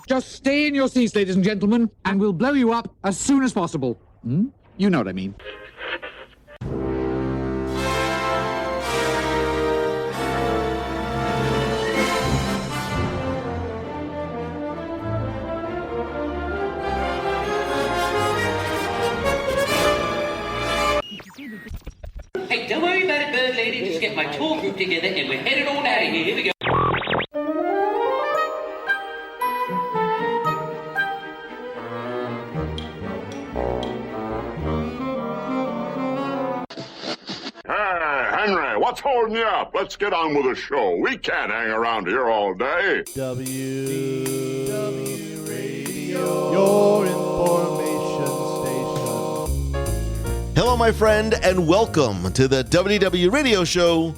Just stay in your seats, ladies and gentlemen, and we'll blow you up as soon as possible. You know what I mean. Hey, don't worry about it, bird lady. Just get my tour group together and we're headed on out of here. Here we go. Henry, what's holding you up? Let's get on with the show. We can't hang around here all day. WDW Radio, your information station. Hello, my friend, and welcome to the WDW Radio Show,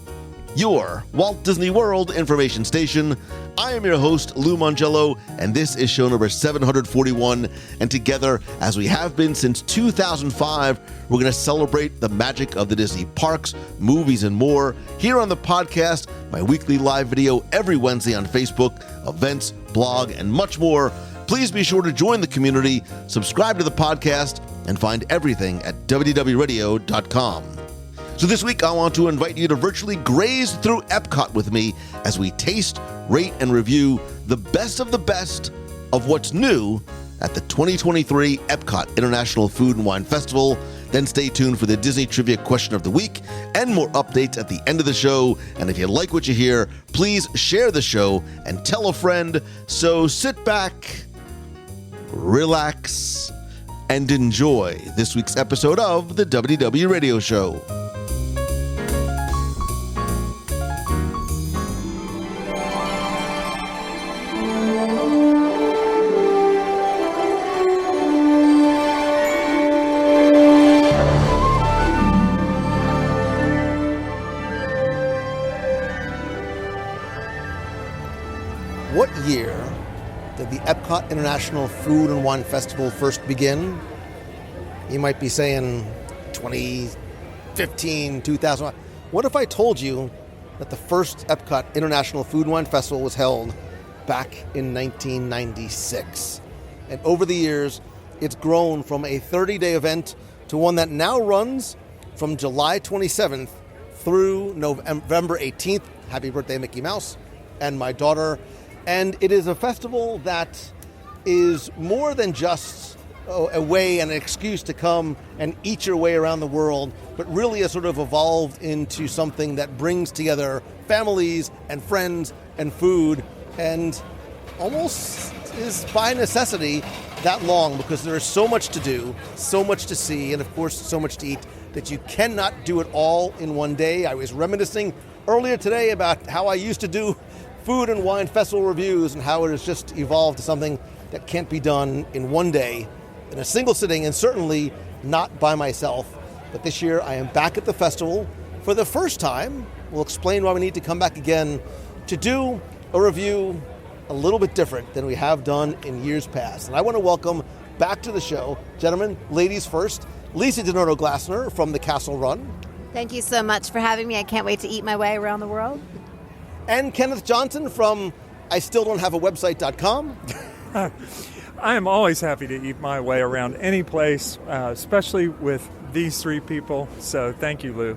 your Walt Disney World information station. I am your host, Lou Mongello, and this is show number 741. And together, as we have been since 2005, we're going to celebrate the magic of the Disney parks, movies, and more here on the podcast, my weekly live video every Wednesday on Facebook, events, blog, and much more. Please be sure to join the community, subscribe to the podcast, and find everything at WDWRadio.com. So this week, I want to invite you to virtually graze through EPCOT with me as we taste, rate, and review the best of what's new at the 2023 EPCOT International Food and Wine Festival. Then stay tuned for the Disney Trivia Question of the Week and more updates at the end of the show. And if you like what you hear, please share the show and tell a friend. So sit back, relax, and enjoy this week's episode of the WDW Radio Show. What year did the EPCOT International Food and Wine Festival first begin? You might be saying 2015, 2000. What if I told you that the first EPCOT International Food and Wine Festival was held back in 1996? And over the years, it's grown from a 30-day event to one that now runs from July 27th through November 18th. Happy birthday, Mickey Mouse, and my daughter. And it is a festival that is more than just a way and an excuse to come and eat your way around the world, but really has sort of evolved into something that brings together families and friends and food, and almost is by necessity that long, because there is so much to do, so much to see, and of course so much to eat that you cannot do it all in one day. I was reminiscing earlier today about how I used to do food and wine festival reviews and how it has just evolved to something that can't be done in one day, in a single sitting, and certainly not by myself. But this year I am back at the festival for the first time. We'll explain why we need to come back again to do a review a little bit different than we have done in years past. And I want to welcome back to the show, gentlemen, ladies first, Lisa Donato-Glassner from the Castle Run. Thank you so much for having me. I can't wait to eat my way around the world. And Kenneth Johnson from I Still Don't Have a Website.com. I am always happy to eat my way around any place, especially with these three people. So thank you, Lou.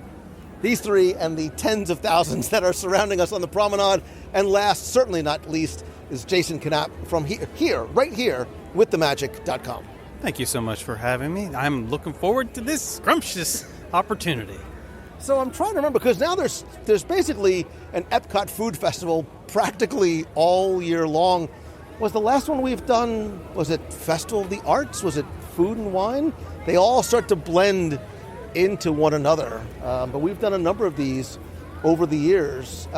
These three and the tens of thousands that are surrounding us on the promenade. And last, certainly not least, is Jason Knapp from right here with themagic.com. Thank you so much for having me. I'm looking forward to this scrumptious opportunity. So I'm trying to remember, because now there's basically an EPCOT food festival practically all year long. Was the last one we've done, was it Festival of the Arts? Was it Food and Wine? They all start to blend into one another. But we've done a number of these over the years.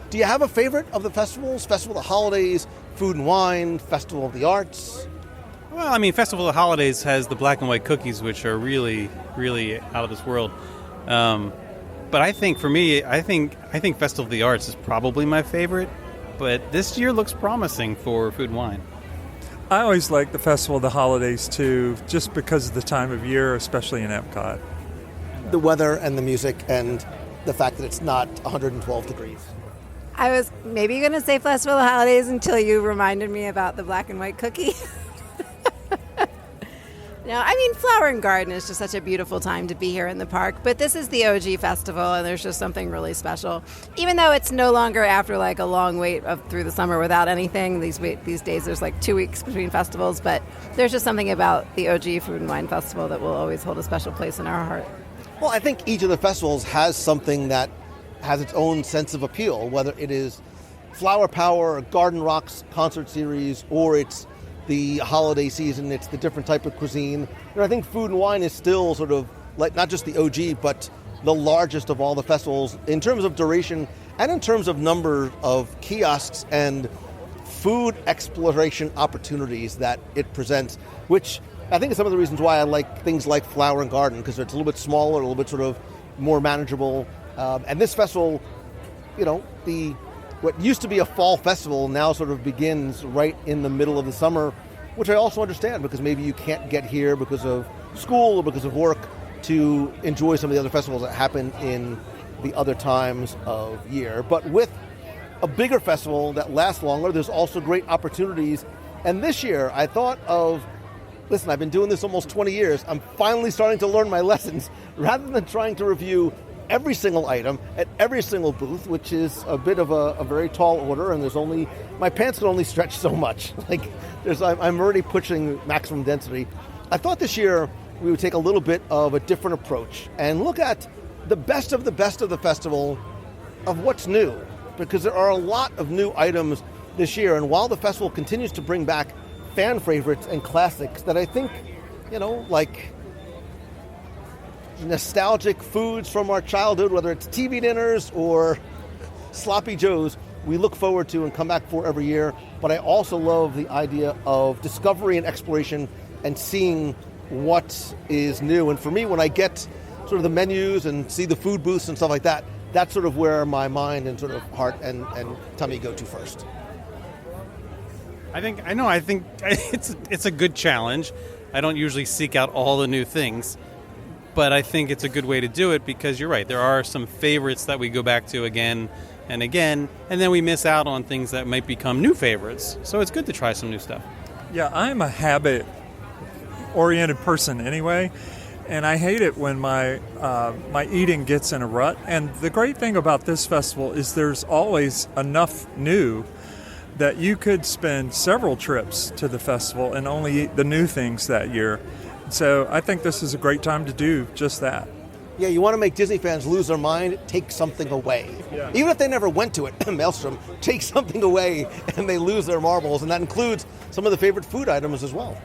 Do you have a favorite of the festivals? Festival of the Holidays, Food and Wine, Festival of the Arts? Well, I mean, Festival of the Holidays has the black and white cookies, which are really, really out of this world. But I think, for me, I think Festival of the Arts is probably my favorite. But this year looks promising for Food and Wine. I always like the Festival of the Holidays, too, just because of the time of year, especially in EPCOT. The weather and the music and the fact that it's not 112 degrees. I was maybe going to say Festival of Holidays until you reminded me about the black and white cookie. No, I mean, Flower and Garden is just such a beautiful time to be here in the park, but this is the OG festival, and there's just something really special. Even though it's no longer after like a long wait through the summer without anything, these days there's like 2 weeks between festivals, but there's just something about the OG Food and Wine Festival that will always hold a special place in our heart. Well, I think each of the festivals has something that has its own sense of appeal, whether it is Flower Power, Garden Rocks concert series, or it's the holiday season, it's the different type of cuisine. And I think Food and Wine is still sort of like not just the OG, but the largest of all the festivals in terms of duration and in terms of number of kiosks and food exploration opportunities that it presents, which I think is some of the reasons why I like things like Flower and Garden, because it's a little bit smaller, a little bit sort of more manageable. And this festival, you know, what used to be a fall festival now sort of begins right in the middle of the summer, which I also understand because maybe you can't get here because of school or because of work to enjoy some of the other festivals that happen in the other times of year. But with a bigger festival that lasts longer, there's also great opportunities. And this year I thought of, listen, I've been doing this almost 20 years. I'm finally starting to learn my lessons rather than trying to review every single item at every single booth, which is a bit of a very tall order, and my pants can only stretch so much. I'm already pushing maximum density. I thought this year we would take a little bit of a different approach and look at the best of the festival of what's new, because there are a lot of new items this year, and while the festival continues to bring back fan favorites and classics that I think, you know, like nostalgic foods from our childhood, whether it's TV dinners or sloppy joes, we look forward to and come back for every year. But I also love the idea of discovery and exploration and seeing what is new. And for me, when I get sort of the menus and see the food booths and stuff like that, that's sort of where my mind and sort of heart and tummy go to first. I think it's a good challenge. I don't usually seek out all the new things, but I think it's a good way to do it because you're right. There are some favorites that we go back to again and again, and then we miss out on things that might become new favorites. So it's good to try some new stuff. Yeah, I'm a habit-oriented person anyway, and I hate it when my eating gets in a rut. And the great thing about this festival is there's always enough new that you could spend several trips to the festival and only eat the new things that year. So I think this is a great time to do just that. Yeah, you want to make Disney fans lose their mind, take something away. Yeah. Even if they never went to it, Maelstrom, take something away and they lose their marbles, and that includes some of the favorite food items as well.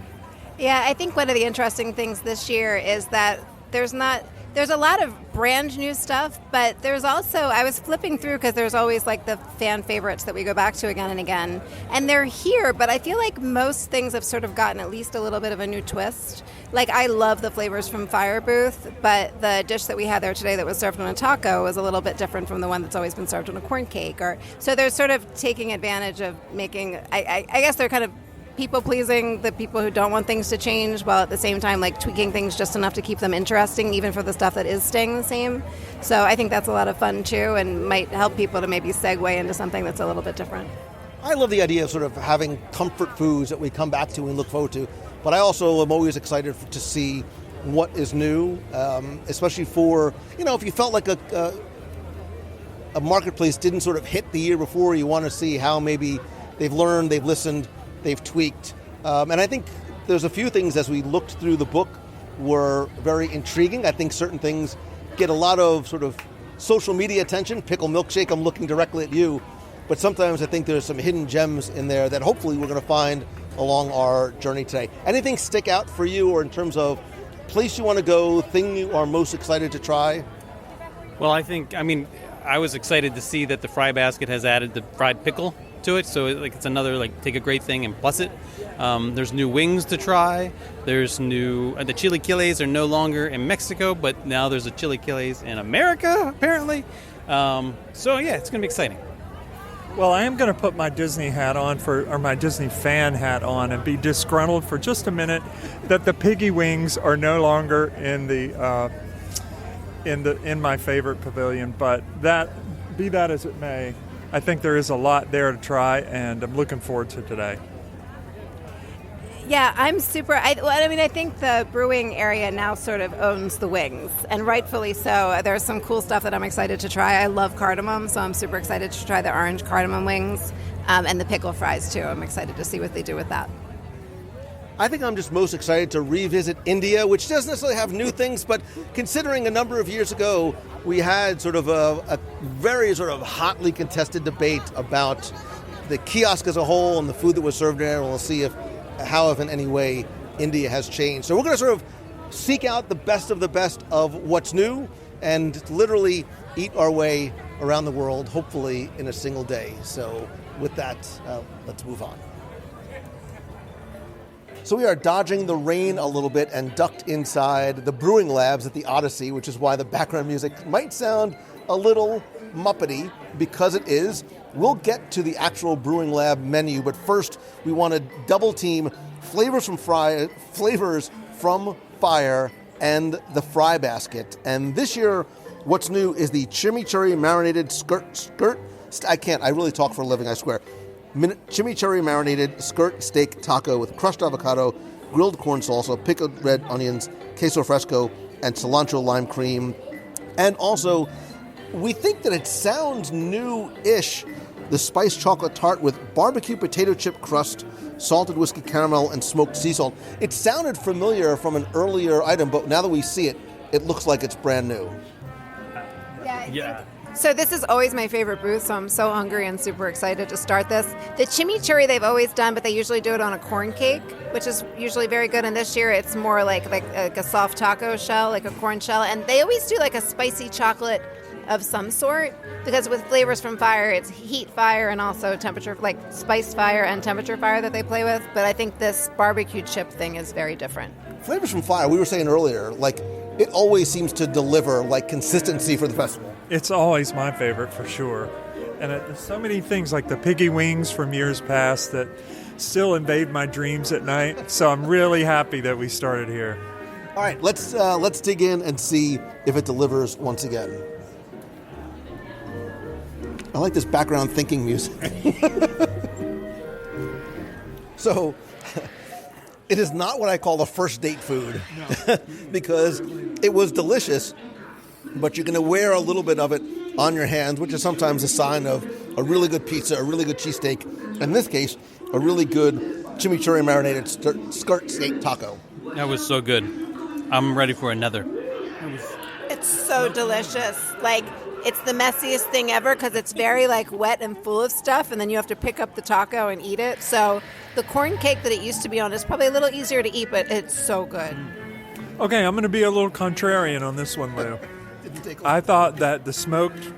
Yeah, I think one of the interesting things this year is that there's a lot of brand new stuff, but there's also, I was flipping through because there's always like the fan favorites that we go back to again and again, and they're here, but I feel like most things have sort of gotten at least a little bit of a new twist. Like, I love the flavors from Fire Booth, but the dish that we had there today that was served on a taco was a little bit different from the one that's always been served on a corn cake. So they're sort of taking advantage of making, I guess they're kind of people-pleasing the people who don't want things to change, while at the same time like tweaking things just enough to keep them interesting, even for the stuff that is staying the same. So I think that's a lot of fun too, and might help people to maybe segue into something that's a little bit different. I love the idea of sort of having comfort foods that we come back to and look forward to, but I also am always excited to see what is new, especially for, you know, if you felt like a marketplace didn't sort of hit the year before, you want to see how maybe they've learned, they've listened, they've tweaked. And I think there's a few things as we looked through the book were very intriguing. I think certain things get a lot of sort of social media attention. Pickle Milkshake, I'm looking directly at you. But sometimes I think there's some hidden gems in there that hopefully we're going to find along our journey today. Anything stick out for you, or in terms of place you want to go, thing you are most excited to try? Well, I was excited to see that the Fry Basket has added the fried pickle to it, so it's another take a great thing and plus it. There's new wings to try. There's new the chilaquiles are no longer in Mexico, but now there's a chilaquiles in America apparently. So yeah, it's gonna be exciting. Well, I am going to put my Disney hat on or my Disney fan hat on and be disgruntled for just a minute that the piggy wings are no longer in my favorite pavilion. But that, be that as it may, I think there is a lot there to try, and I'm looking forward to today. Yeah, I'm super. I think the brewing area now sort of owns the wings, and rightfully so. There's some cool stuff that I'm excited to try. I love cardamom, so I'm super excited to try the orange cardamom wings and the pickle fries, too. I'm excited to see what they do with that. I think I'm just most excited to revisit India, which doesn't necessarily have new things, but considering a number of years ago, we had sort of a very sort of hotly contested debate about the kiosk as a whole and the food that was served there, and we'll see how, if in any way, India has changed. So we're going to sort of seek out the best of what's new and literally eat our way around the world, hopefully in a single day. So with that, let's move on. So we are dodging the rain a little bit and ducked inside the brewing labs at the Odyssey, which is why the background music might sound a little Muppety, because it is. We'll get to the actual brewing lab menu, but first we want to double team flavors from fire and the fry basket. And this year, what's new is the chimichurri marinated I really talk for a living, I swear. Chimichurri marinated skirt steak taco with crushed avocado, grilled corn salsa, pickled red onions, queso fresco, and cilantro lime cream. And also, we think that it sounds new-ish, the spiced chocolate tart with barbecue potato chip crust, salted whiskey caramel, and smoked sea salt. It sounded familiar from an earlier item, but now that we see it, it looks like it's brand new. Yeah. So this is always my favorite booth, so I'm so hungry and super excited to start this. The chimichurri they've always done, but they usually do it on a corn cake, which is usually very good. And this year it's more like a soft taco shell, like a corn shell. And they always do like a spicy chocolate of some sort, because with flavors from fire, it's heat fire and also temperature, like spice fire and temperature fire that they play with. But I think this barbecue chip thing is very different. Flavors from fire, we were saying earlier, like it always seems to deliver like consistency for the festival. It's always my favorite for sure. And there's so many things like the piggy wings from years past that still invade my dreams at night. So I'm really happy that we started here. All right, let's dig in and see if it delivers once again. I like this background thinking music. So, it is not what I call a first date food, no. Because it was delicious, but you're going to wear a little bit of it on your hands, which is sometimes a sign of a really good pizza, a really good cheesesteak. In this case, a really good chimichurri marinated skirt steak taco. That was so good. I'm ready for another. It's so delicious. Like, it's the messiest thing ever because it's very like wet and full of stuff, and then you have to pick up the taco and eat it. So the corn cake that it used to be on is probably a little easier to eat, but it's so good. Okay, I'm going to be a little contrarian on this one, Lou. I thought that the smoked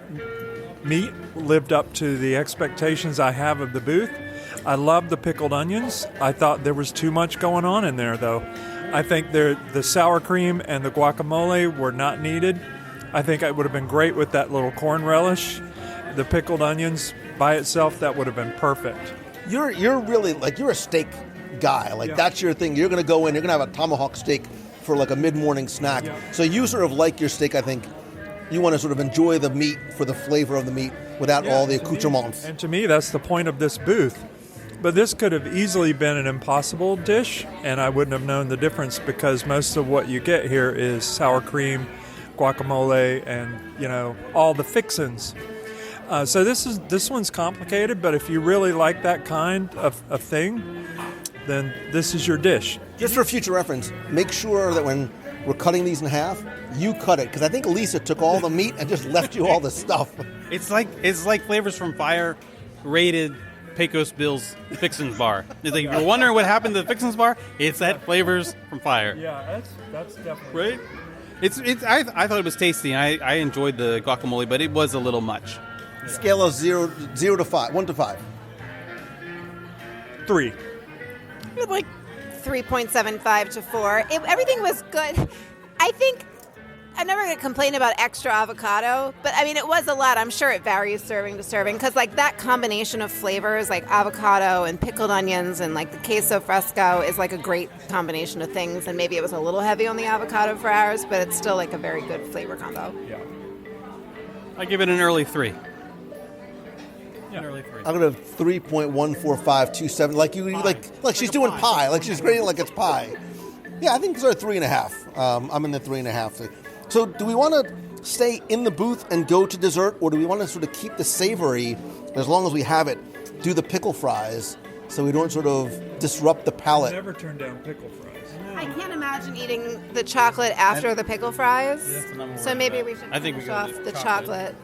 meat lived up to the expectations I have of the booth. I love the pickled onions. I thought there was too much going on in there, though. I think the sour cream and the guacamole were not needed. I think it would have been great with that little corn relish. The pickled onions by itself, that would have been perfect. You're really, like, you're a steak guy. Like, That's your thing. You're going to go in, you're going to have a tomahawk steak for, like, a mid-morning snack. Yeah. So you sort of like your steak, I think. You want to sort of enjoy the meat for the flavor of the meat without all the accoutrements. And to me, that's the point of this booth. But this could have easily been an impossible dish, and I wouldn't have known the difference because most of what you get here is sour cream, guacamole, and, all the fixins. So this one's complicated, but if you really like that kind of thing, then this is your dish. Just for future reference, make sure that when we're cutting these in half, you cut it, because I think Lisa took all the meat and just left you all the stuff. It's like Flavors from Fire rated Pecos Bill's Fixins Bar. It's like, if you're wondering what happened to the Fixins Bar, it's at Flavors from Fire. Yeah, that's definitely right. I thought it was tasty, and I enjoyed the guacamole, but it was a little much. Yeah. Scale of 0 to 5, 1 to 5. 3. Like 3.75 to 4. Everything was good. I think I'm never going to complain about extra avocado, but I mean, it was a lot. I'm sure it varies serving to serving because like that combination of flavors, like avocado and pickled onions and like the queso fresco is like a great combination of things. And maybe it was a little heavy on the avocado for ours, but it's still like a very good flavor combo. Yeah. I give it an early 3. Early threes. I'm gonna 3.14527. Like she's doing pie. Like she's grading like it's pie. Yeah, I think these are 3.5. I'm in the 3.5. So do we want to stay in the booth and go to dessert, or do we want to sort of keep the savory as long as we have it? Do the pickle fries so we don't sort of disrupt the palate. Never turn down pickle fries. I can't imagine eating the chocolate after the pickle fries. So maybe we should finish off the chocolate.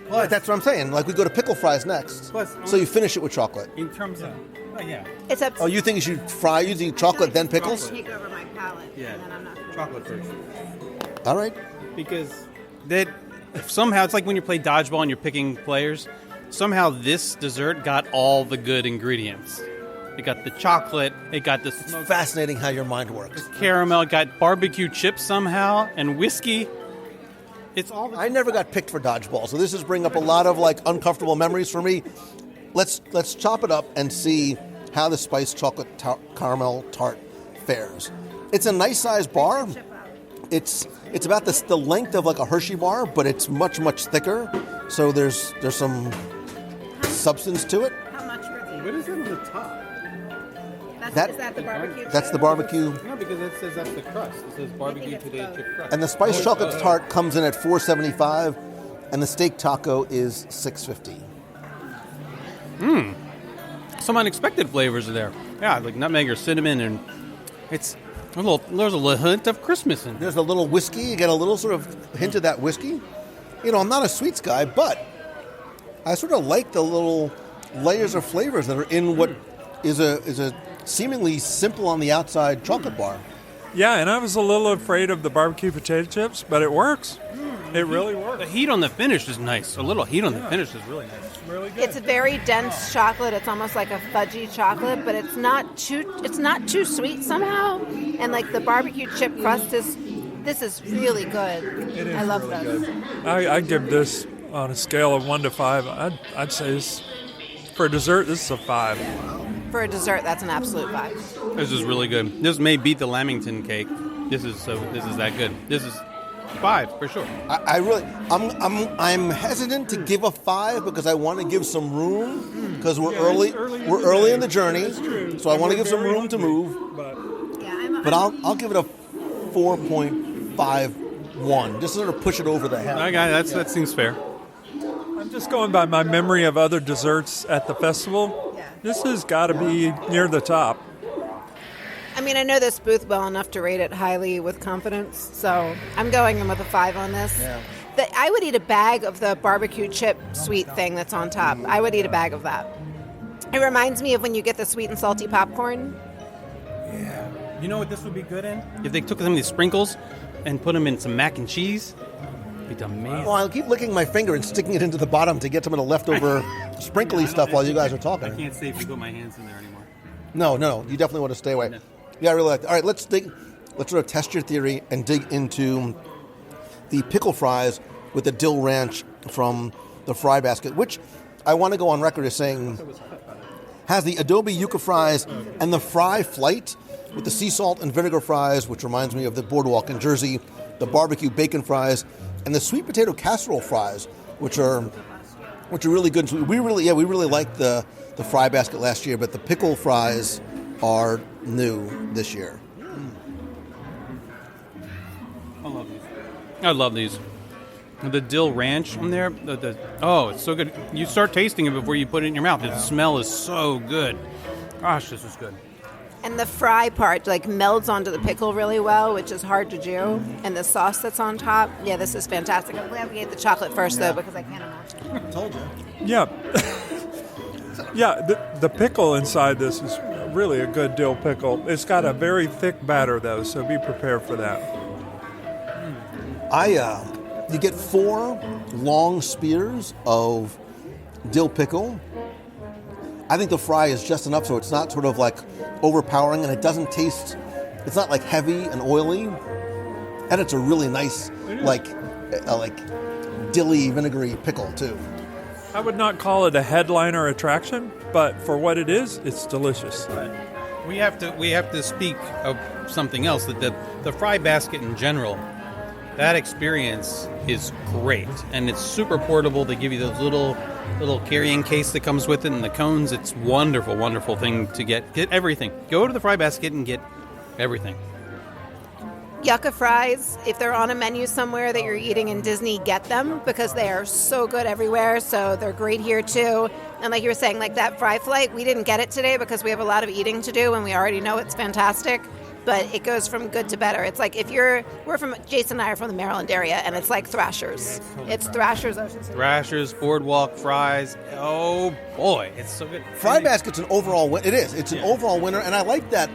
Well, that's what I'm saying. Like we go to pickle fries next. So you finish it with chocolate. In terms of, yeah. It's up to Oh, you think you should fry using chocolate then pickles? take over my palate. Yeah. And then I'm not gonna Chocolate first. All right. Because that somehow it's like when you play dodgeball and you're picking players. Somehow this dessert got all the good ingredients. It got the chocolate. It got the smoked Fascinating how your mind works. caramel. It got barbecue chips somehow and whiskey. It's all. I never got picked for dodgeball, so this is bringing up a lot of like uncomfortable memories for me. Let's chop it up and see how the spiced chocolate caramel tart fares. It's a nice sized bar. It's about the length of like a Hershey bar, but it's much thicker. So there's some substance to it. How much were these? What is it on the top? Is that the barbecue? That's the barbecue. No, because it says that's the crust. It says barbecue today chip crust. And the spiced chocolate tart comes in at $4.75, and the steak taco is $6.50. Some unexpected flavors are there. Yeah, like nutmeg or cinnamon, and it's there's a little hint of Christmas in there. There's a little whiskey. You get a little sort of hint of that whiskey. You know, I'm not a sweets guy, but I sort of like the little layers of flavors that are in what is a seemingly simple on the outside chocolate bar. Yeah, and I was a little afraid of the barbecue potato chips, but it works. It really works. The heat on the finish is nice. A little heat on the finish is really nice. Really good. It's a very dense chocolate. It's almost like a fudgy chocolate, but it's not too sweet somehow. And like the barbecue chip crust is really good. It is I love really those. good. I give this on a scale of 1 to 5. I'd say this, for dessert, this is a 5. For a dessert, that's an absolute 5. This is really good. This may beat the Lamington cake. This is that good. This is 5 for sure. I'm hesitant to give a 5 because I want to give some room because we're early in the journey, so I want to give some room to move. But I'll give it a 4.51 just to sort of push it over the head. Okay, that seems fair. I'm just going by my memory of other desserts at the festival. This has got to be near the top. I mean, I know this booth well enough to rate it highly with confidence, so I'm going in with a 5 on this. Yeah. I would eat a bag of the barbecue chip sweet thing that's on top. I would eat a bag of that. It reminds me of when you get the sweet and salty popcorn. Yeah. You know what this would be good in? If they took some of these sprinkles and put them in some mac and cheese, it'd be amazing. Well, I'll keep licking my finger and sticking it into the bottom to get some of the leftover sprinkly stuff while you guys are talking. I can't safely put my hands in there anymore. No, you definitely want to stay away. No. Yeah, I really like that. All right, let's sort of test your theory and dig into the pickle fries with the dill ranch from the Fry Basket, which I want to go on record as saying has the Adobe Yucca fries and the Fry Flight with the sea salt and vinegar fries, which reminds me of the Boardwalk in Jersey, the barbecue bacon fries, and the sweet potato casserole fries, which are really good. We really liked the Fry Basket last year, but the pickle fries are new this year. I love these. The dill ranch on there, it's so good. You start tasting it before you put it in your mouth. The smell is so good. Gosh, this is good. And the fry part like melds onto the pickle really well, which is hard to do. And the sauce that's on top, yeah, this is fantastic. I'm glad we ate the chocolate first, though, because I can't imagine. Told you. Yeah. Yeah, the pickle inside this is really a good dill pickle. It's got a very thick batter, though, so be prepared for that. You get 4 long spears of dill pickle. I think the fry is just enough so it's not sort of like overpowering and it doesn't taste, it's not like heavy and oily. And it's a really nice, like dilly vinegary pickle too. I would not call it a headliner attraction, but for what it is, it's delicious. We have to speak of something else, that the Fry Basket in general that experience is great, and it's super portable. They give you those little carrying case that comes with it, and the cones. It's wonderful, wonderful thing to get everything. Go to the Fry Basket and get everything. Yucca fries, if they're on a menu somewhere that you're eating in Disney, get them because they are so good everywhere. So they're great here too. And like you were saying, like that fry flight, we didn't get it today because we have a lot of eating to do and we already know it's fantastic. But it goes from good to better. It's like Jason and I are from the Maryland area, and it's like Thrashers. It's Thrashers, Ocean City. Thrashers, Boardwalk, fries. Oh boy, it's so good. Fry Basket's an overall winner. It is. It's an overall winner, and I like that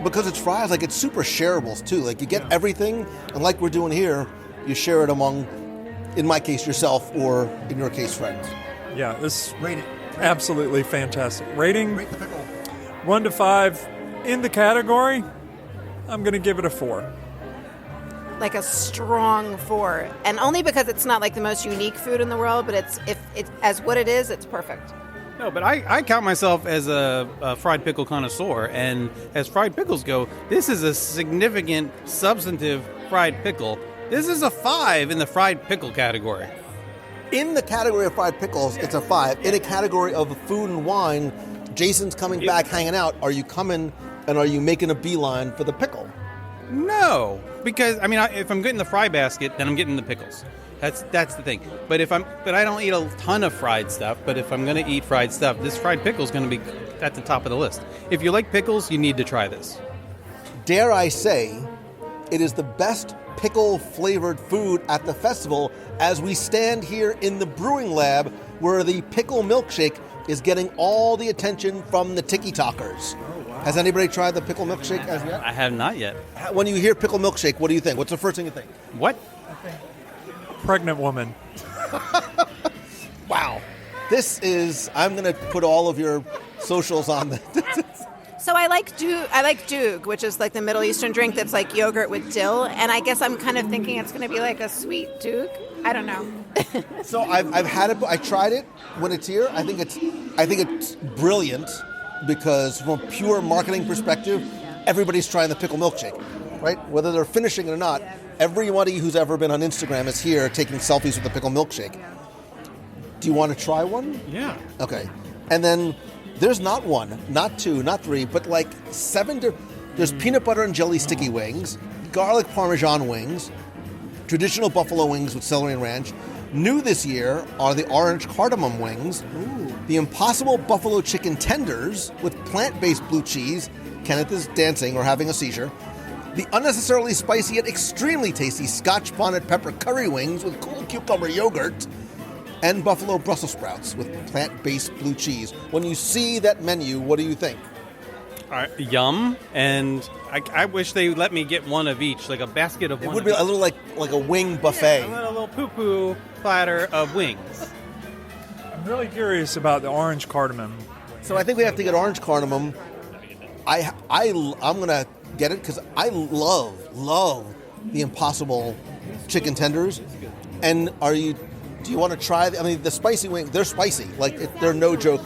because it's fries. Like it's super shareables too. Like you get everything, and like we're doing here, you share it among, in my case, yourself, or in your case, friends. Yeah, this Rate it. absolutely fantastic. Rating Rate the pickle. 1 to 5 in the category. I'm going to give it a 4. Like a strong 4. And only because it's not like the most unique food in the world, but it's as what it is, it's perfect. No, but I count myself as a fried pickle connoisseur, and as fried pickles go, this is a significant, substantive fried pickle. This is a 5 in the fried pickle category. In the category of fried pickles, it's a 5. In a category of food and wine, Jason's coming back, hanging out. Are you coming and are you making a beeline for the pickle? No, because if I'm getting the Fry Basket, then I'm getting the pickles. That's the thing. But I don't eat a ton of fried stuff. But if I'm going to eat fried stuff, this fried pickle is going to be at the top of the list. If you like pickles, you need to try this. Dare I say, it is the best pickle-flavored food at the festival as we stand here in the brewing lab where the pickle milkshake is getting all the attention from the tiki-talkers. Oh, wow. Has anybody tried the pickle milkshake as yet? I have not yet. When you hear pickle milkshake, what do you think? What's the first thing you think? What? Pregnant woman. Wow. I'm going to put all of your socials on this. So I like doog, which is like the Middle Eastern drink that's like yogurt with dill, and I guess I'm kind of thinking it's going to be like a sweet doog. I don't know. So I've had it. I tried it when it's here. I think it's brilliant because from a pure marketing perspective, everybody's trying the pickle milkshake, right? Whether they're finishing it or not, everybody who's ever been on Instagram is here taking selfies with the pickle milkshake. Do you want to try one? Yeah. Okay. And then there's not one, not two, not three, but like 7. There's peanut butter and jelly sticky wings, garlic parmesan wings, traditional buffalo wings with celery and ranch. New this year are the orange cardamom wings, the impossible buffalo chicken tenders with plant-based blue cheese. Kenneth is dancing or having a seizure. The unnecessarily spicy yet extremely tasty Scotch bonnet pepper curry wings with cool cucumber yogurt, and buffalo Brussels sprouts with plant-based blue cheese. When you see that menu, what do you think? Yum, and I wish they let me get one of each, like a basket of one. It would be a little like a wing buffet. Yeah, a little poo-poo platter of wings. I'm really curious about the orange cardamom. So I think we have to get orange cardamom. I'm gonna get it because I love the Impossible chicken tenders. And do you want to try? The spicy wing. They're spicy. They're no joke.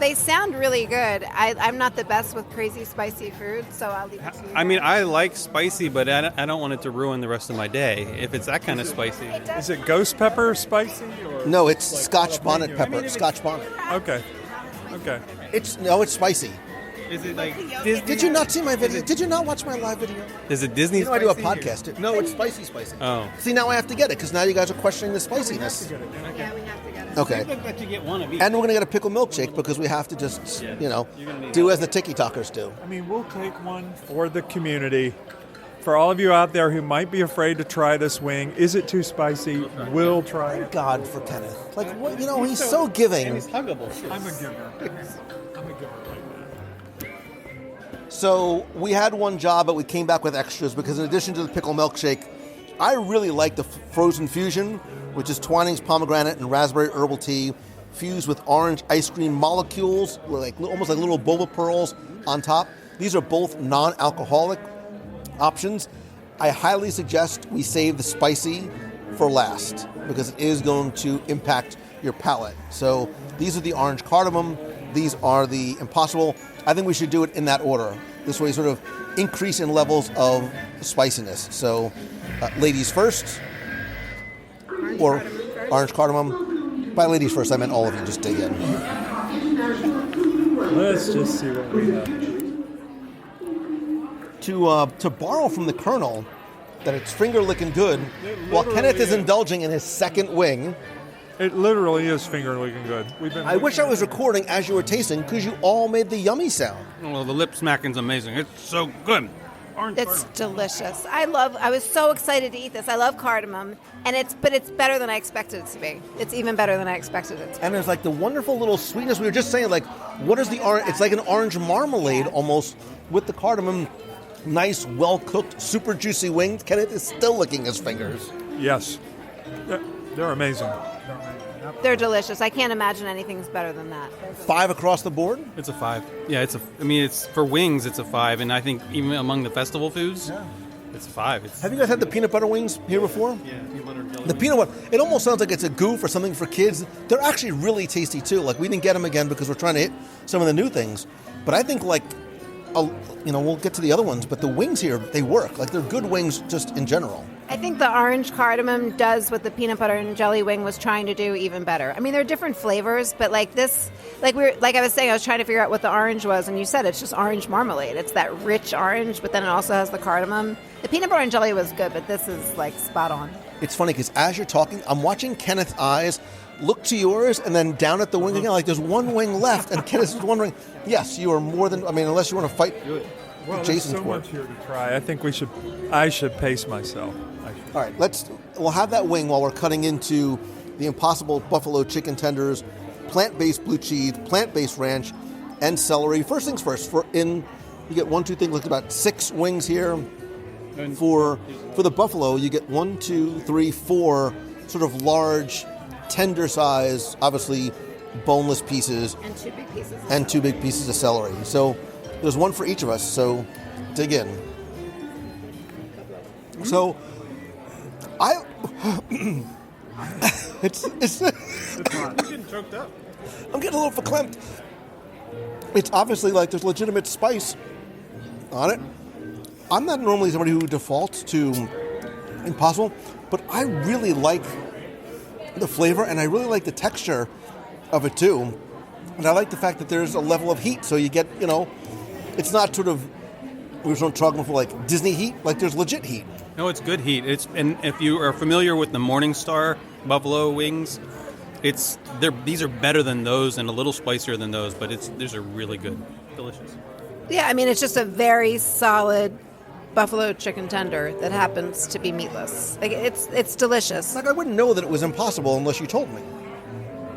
They sound really good. I'm not the best with crazy spicy food, so I'll leave it to you. I like spicy, but I don't want it to ruin the rest of my day if it's that kind of spicy. Is it ghost pepper spicy? Or No, it's Scotch bonnet pepper. Scotch bonnet. Okay. It's spicy. Is it like Disney? Did you not see my video? Did you not watch my live video? Is it Disney? I do a podcast too. No, it's spicy. Oh. See, now I have to get it because now you guys are questioning the spiciness. Yeah, we have to get it. Okay. Let you get one of each. And we're going to get a pickle milkshake because we have to just, do as the tiki-talkers do. We'll take one for the community. For all of you out there who might be afraid to try this wing, is it too spicy? We'll try it. God for Kenneth. He's so giving. It's huggable. I'm a giver. So we had one job, but we came back with extras because in addition to the pickle milkshake, I really like the frozen fusion, which is Twinings pomegranate and raspberry herbal tea fused with orange ice cream molecules, almost like little boba pearls on top. These are both non-alcoholic options. I highly suggest we save the spicy for last because it is going to impact your palate. So these are the orange cardamom. These are the Impossible. I think we should do it in that order. This way, sort of increase in levels of spiciness. So, ladies first, orange cardamom. By ladies first, I meant all of you. Just dig in. Let's just see what we have. To borrow from the Colonel that it's finger licking good, while Kenneth is indulging in his second wing. It literally is finger licking good. I wish I was recording as you were tasting because you all made the yummy sound. Well, the lip smacking's amazing. It's so good. It's delicious. I was so excited to eat this. I love cardamom, but it's better than I expected it to be. It's even better than I expected it to be. And there's like the wonderful little sweetness. We were just saying, like, what is the orange? It's like an orange marmalade almost with the cardamom. Nice, well-cooked, super juicy wings. Kenneth is still licking his fingers. Yes. They're amazing. They're delicious. I can't imagine anything's better than that. 5 across the board? It's a 5. Yeah, it's for wings, it's a 5. And I think even among the festival foods, it's a 5. Have you guys had the peanut butter wings here before? Yeah, peanut butter jelly. The peanut butter, it almost sounds like it's a goof or something for kids. They're actually really tasty, too. Like, we didn't get them again because we're trying to hit some of the new things. But I think, like, we'll get to the other ones, but the wings here, they work. Like, they're good wings just in general. I think the orange cardamom does what the peanut butter and jelly wing was trying to do even better. I mean, they're different flavors, but like this, like I was saying, I was trying to figure out what the orange was, and you said it's just orange marmalade. It's that rich orange, but then it also has the cardamom. The peanut butter and jelly was good, but this is like spot on. It's funny because as you're talking, I'm watching Kenneth's eyes look to yours and then down at the wing again. Like there's one wing left, and Kenneth is wondering, yes, you are more than, unless you want to fight Jason's there's so much here to try. I think I should pace myself. All right, we'll have that wing while we're cutting into the Impossible Buffalo Chicken Tenders, plant-based blue cheese, plant-based ranch, and celery. First things first, you get 1, 2 things, like about 6 wings here. For the buffalo, you get 1, 2, 3, 4 sort of large, tender size, obviously boneless pieces. And 2 big pieces. And 2 big pieces of celery. So there's one for each of us, so dig in. So it's I'm getting choked up. I'm getting a little verklempt. It's obviously like there's legitimate spice on it. I'm not normally somebody who defaults to Impossible, but I really like the flavor and I really like the texture of it too. And I like the fact that there's a level of heat, so you get, it's not sort of, we were talking before, like Disney heat, like there's legit heat. No, it's good heat. And if you are familiar with the Morningstar buffalo wings, these are better than those and a little spicier than those, but these are really good, delicious. Yeah, I mean it's just a very solid buffalo chicken tender that happens to be meatless. Like it's delicious. Like I wouldn't know that it was Impossible unless you told me.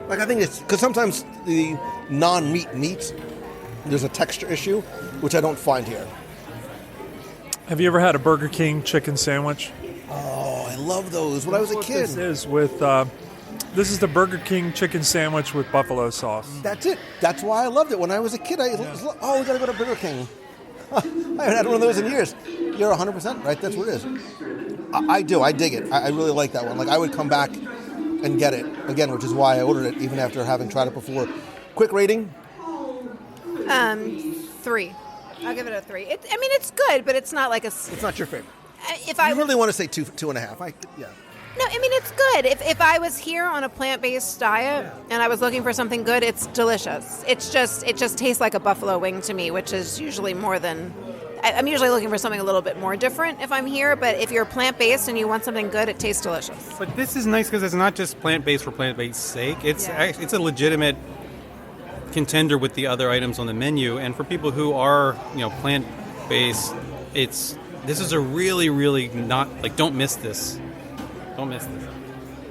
Like I think it's because sometimes the non-meat meats, there's a texture issue, which I don't find here. Have you ever had a Burger King chicken sandwich? Oh, I love those. When I was a kid. This is the Burger King chicken sandwich with buffalo sauce. That's it. That's why I loved it. When I was a kid, we gotta go to Burger King. I haven't had one of those in years. You're 100% right. That's what it is. I do. I dig it. I really like that one. Like I would come back and get it again, which is why I ordered it, even after having tried it before. Quick rating? 3. I'll give it a 3. It's good, but it's not like a... It's not your favorite. If I really want to say 2.5. Yeah. No, it's good. If I was here on a plant-based diet and I was looking for something good, it's delicious. It just tastes like a buffalo wing to me, which is usually more than... I'm usually looking for something a little bit more different if I'm here, but if you're plant-based and you want something good, it tastes delicious. But this is nice because it's not just plant-based for plant-based sake. It's a legitimate contender with the other items on the menu, and for people who are plant-based, this is a really, really not like don't miss this. Don't miss this.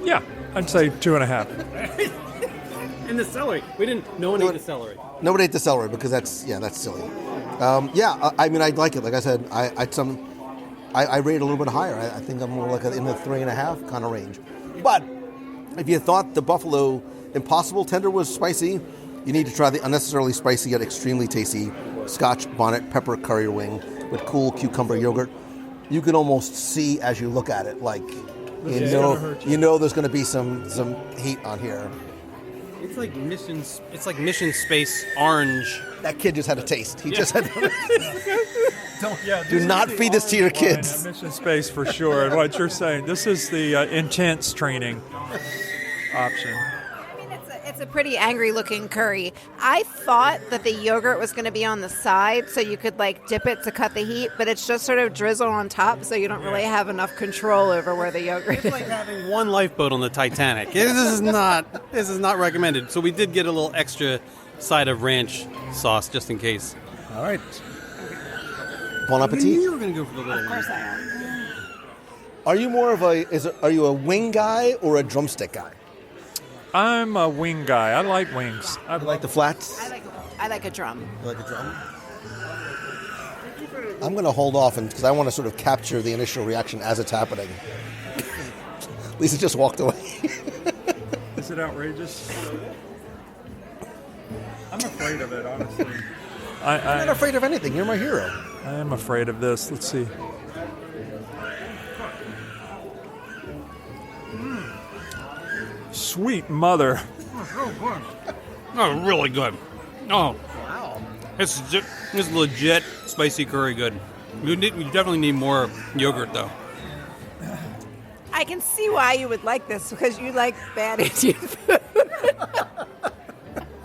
Yeah, I'd say 2.5. And the celery, no one ate the celery. Nobody ate the celery because that's silly. I like it. Like I said, I rate it a little bit higher. I think I'm more like in the 3.5 kind of range. But if you thought the Buffalo Impossible tender was spicy, you need to try the unnecessarily spicy yet extremely tasty Scotch bonnet pepper curry wing with cool cucumber yogurt. You can almost see as you look at it, like there's going to be some heat on here. It's like Mission Space Orange. That kid just had a taste. He just had. Yeah, Do not feed this to your kids. Mission Space for sure. And what you're saying, this is the intense training option. I mean, it's a pretty angry-looking curry. I thought that the yogurt was going to be on the side, so you could like dip it to cut the heat, but it's just sort of drizzled on top, so you don't really have enough control over where the yogurt It's is. like having one lifeboat on the Titanic. This is not recommended. So we did get a little extra side of ranch sauce just in case. All right. Bon appetit. You were going to go for the little. Of course I am. Are you more of are you a wing guy or a drumstick guy? I'm a wing guy. I like wings. I like the flats. I like a drum. You like a drum? I'm going to hold off because I want to sort of capture the initial reaction as it's happening. Lisa just walked away. Is it outrageous? I'm afraid of it, honestly. I'm not afraid of anything. You're my hero. I am afraid of this. Let's see. Sweet mother. Oh, really good. Oh, wow. It's legit spicy curry good. You definitely need more yogurt, though. I can see why you would like this, because you like bad Indian food.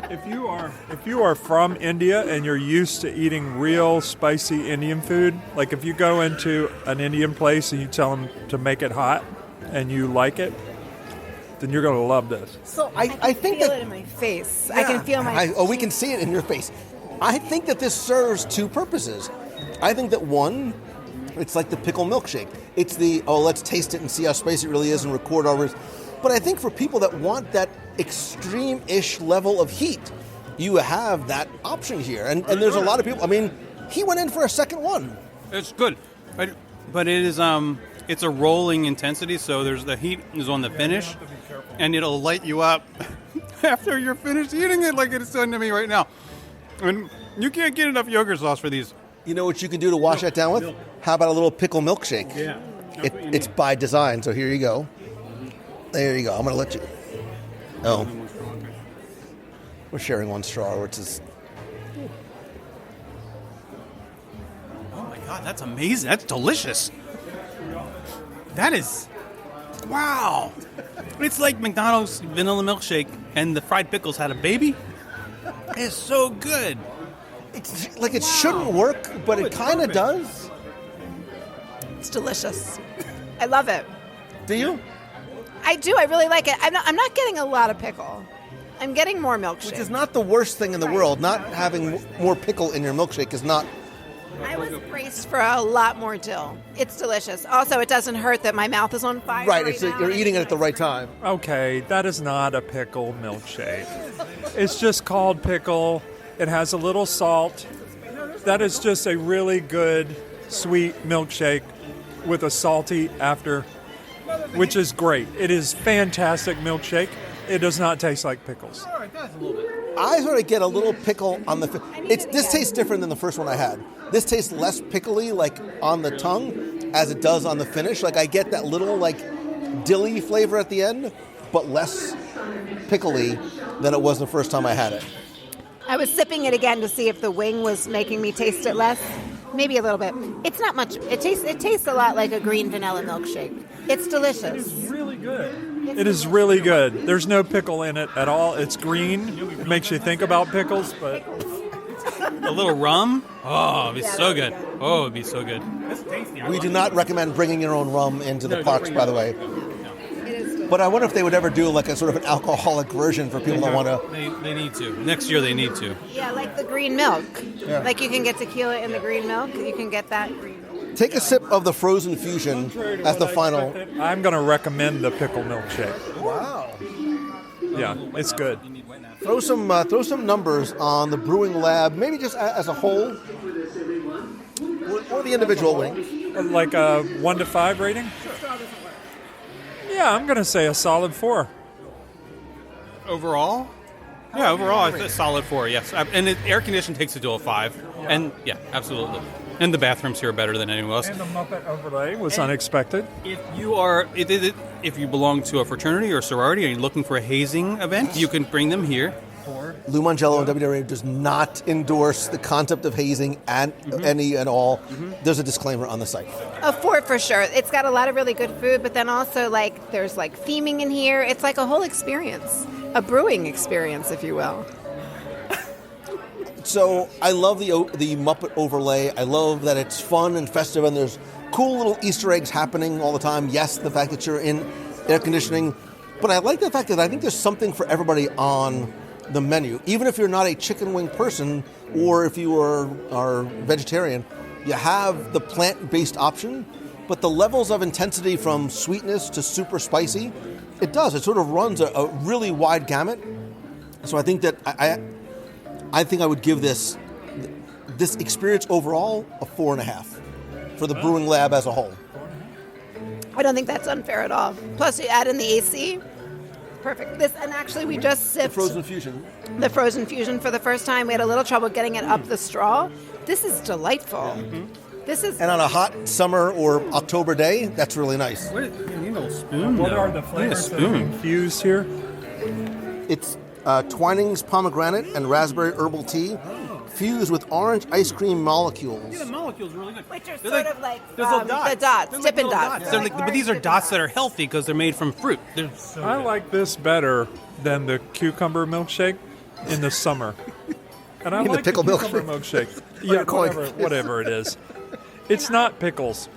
If you are from India and you're used to eating real spicy Indian food, like if you go into an Indian place and you tell them to make it hot and you like it, then you're going to love this. So I think feel that it in my face. I can feel my. we can see it in your face. I think that this serves two purposes. I think that one, it's like the pickle milkshake. It's let's taste it and see how spicy it really is and record our. But I think for people that want that extreme-ish level of heat, you have that option here. And there's a lot of people. I mean, he went in for a second one. It's good, but it is it's a rolling intensity. So the heat is on the finish, and it'll light you up after you're finished eating it, like it's done to me right now. And you can't get enough yogurt sauce for these. You know what you can do to wash that down with? How about a little pickle milkshake? Yeah, It's by design. So here you go. There you go. I'm going to let you. Oh. We're sharing one straw, which is... Oh my God, that's amazing. That's delicious. That is... Wow. It's like McDonald's vanilla milkshake and the fried pickles had a baby. It's so good. It's like it shouldn't work, but it kind of does. It's delicious. I love it. Do you? I do. I really like it. I'm not getting a lot of pickle. I'm getting more milkshake. Which is not the worst thing in the world. Not having more pickle in your milkshake is not... I was braced for a lot more dill. It's delicious. Also, it doesn't hurt that my mouth is on fire. Right, now. you're eating it at the right time. Okay, that is not a pickle milkshake. It's just called pickle. It has a little salt. That is just a really good, sweet milkshake with a salty after, which is great. It is fantastic milkshake. It does not taste like pickles. I sort of get a little pickle on the... This tastes different than the first one I had. This tastes less pickly, like, on the tongue as it does on the finish. Like, I get that little, like, dilly flavor at the end, but less pickly than it was the first time I had it. I was sipping it again to see if the wing was making me taste it less. Maybe a little bit. It's not much. It tastes a lot like a green vanilla milkshake. It's delicious. It's really good. It is really good. There's no pickle in it at all. It's green. It makes you think about pickles, but... A little rum? Oh, it'd be so good. Oh, it'd be so good. We do not recommend bringing your own rum into the parks, by the way. But I wonder if they would ever do like a sort of an alcoholic version for people that want to... They need to. Next year they need to. Yeah, like the green milk. Yeah. Like you can get tequila in the green milk. You can get that green milk. Take a sip of the frozen fusion as the final... I'm going to recommend the pickle milkshake. Wow. Yeah, it's good. Throw some numbers on the Brewing Lab, maybe just as a whole, or the individual wings. Like a 1 to 5 rating? Yeah, I'm going to say a solid 4. Overall? Yeah, overall, it's a solid 4, yes. And air conditioning takes it to a 5. And, yeah, absolutely. And the bathrooms here are better than anywhere else. And the Muppet overlay was unexpected. If you belong to a fraternity or sorority, or you're looking for a hazing event, you can bring them here. Lou Mangello on WDW Radio does not endorse the concept of hazing and any and all. There's a disclaimer on the site. For sure. It's got a lot of really good food, but then also like there's like theming in here. It's like a whole experience, a brewing experience, if you will. So I love the Muppet overlay. I love that it's fun and festive, and there's cool little Easter eggs happening all the time. Yes, the fact that you're in air conditioning, but I like the fact that I think there's something for everybody on the menu. Even if you're not a chicken wing person, or if you are vegetarian, you have the plant-based option, but the levels of intensity from sweetness to super spicy, it sort of runs a really wide gamut. So I think that I think I would give this experience overall a 4.5 for the brewing lab as a whole. I don't think that's unfair at all. Plus, you add in the AC. Perfect. And actually, we just sipped the frozen fusion for the first time. We had a little trouble getting it up the straw. This is delightful. And on a hot summer or October day, that's really nice. You need a little spoon. What are the flavors that are infused here? It's Twinings pomegranate and raspberry herbal tea fused with orange ice cream molecules. Yeah, the molecules are really good. Which are sort of like there's little dots. the dots, They're Dippin' little Dots. But these are dots that are healthy because they're made from fruit. I like this better than the cucumber milkshake in the summer. And I mean like the pickle cucumber milkshake. Yeah, whatever it is. It's not pickles.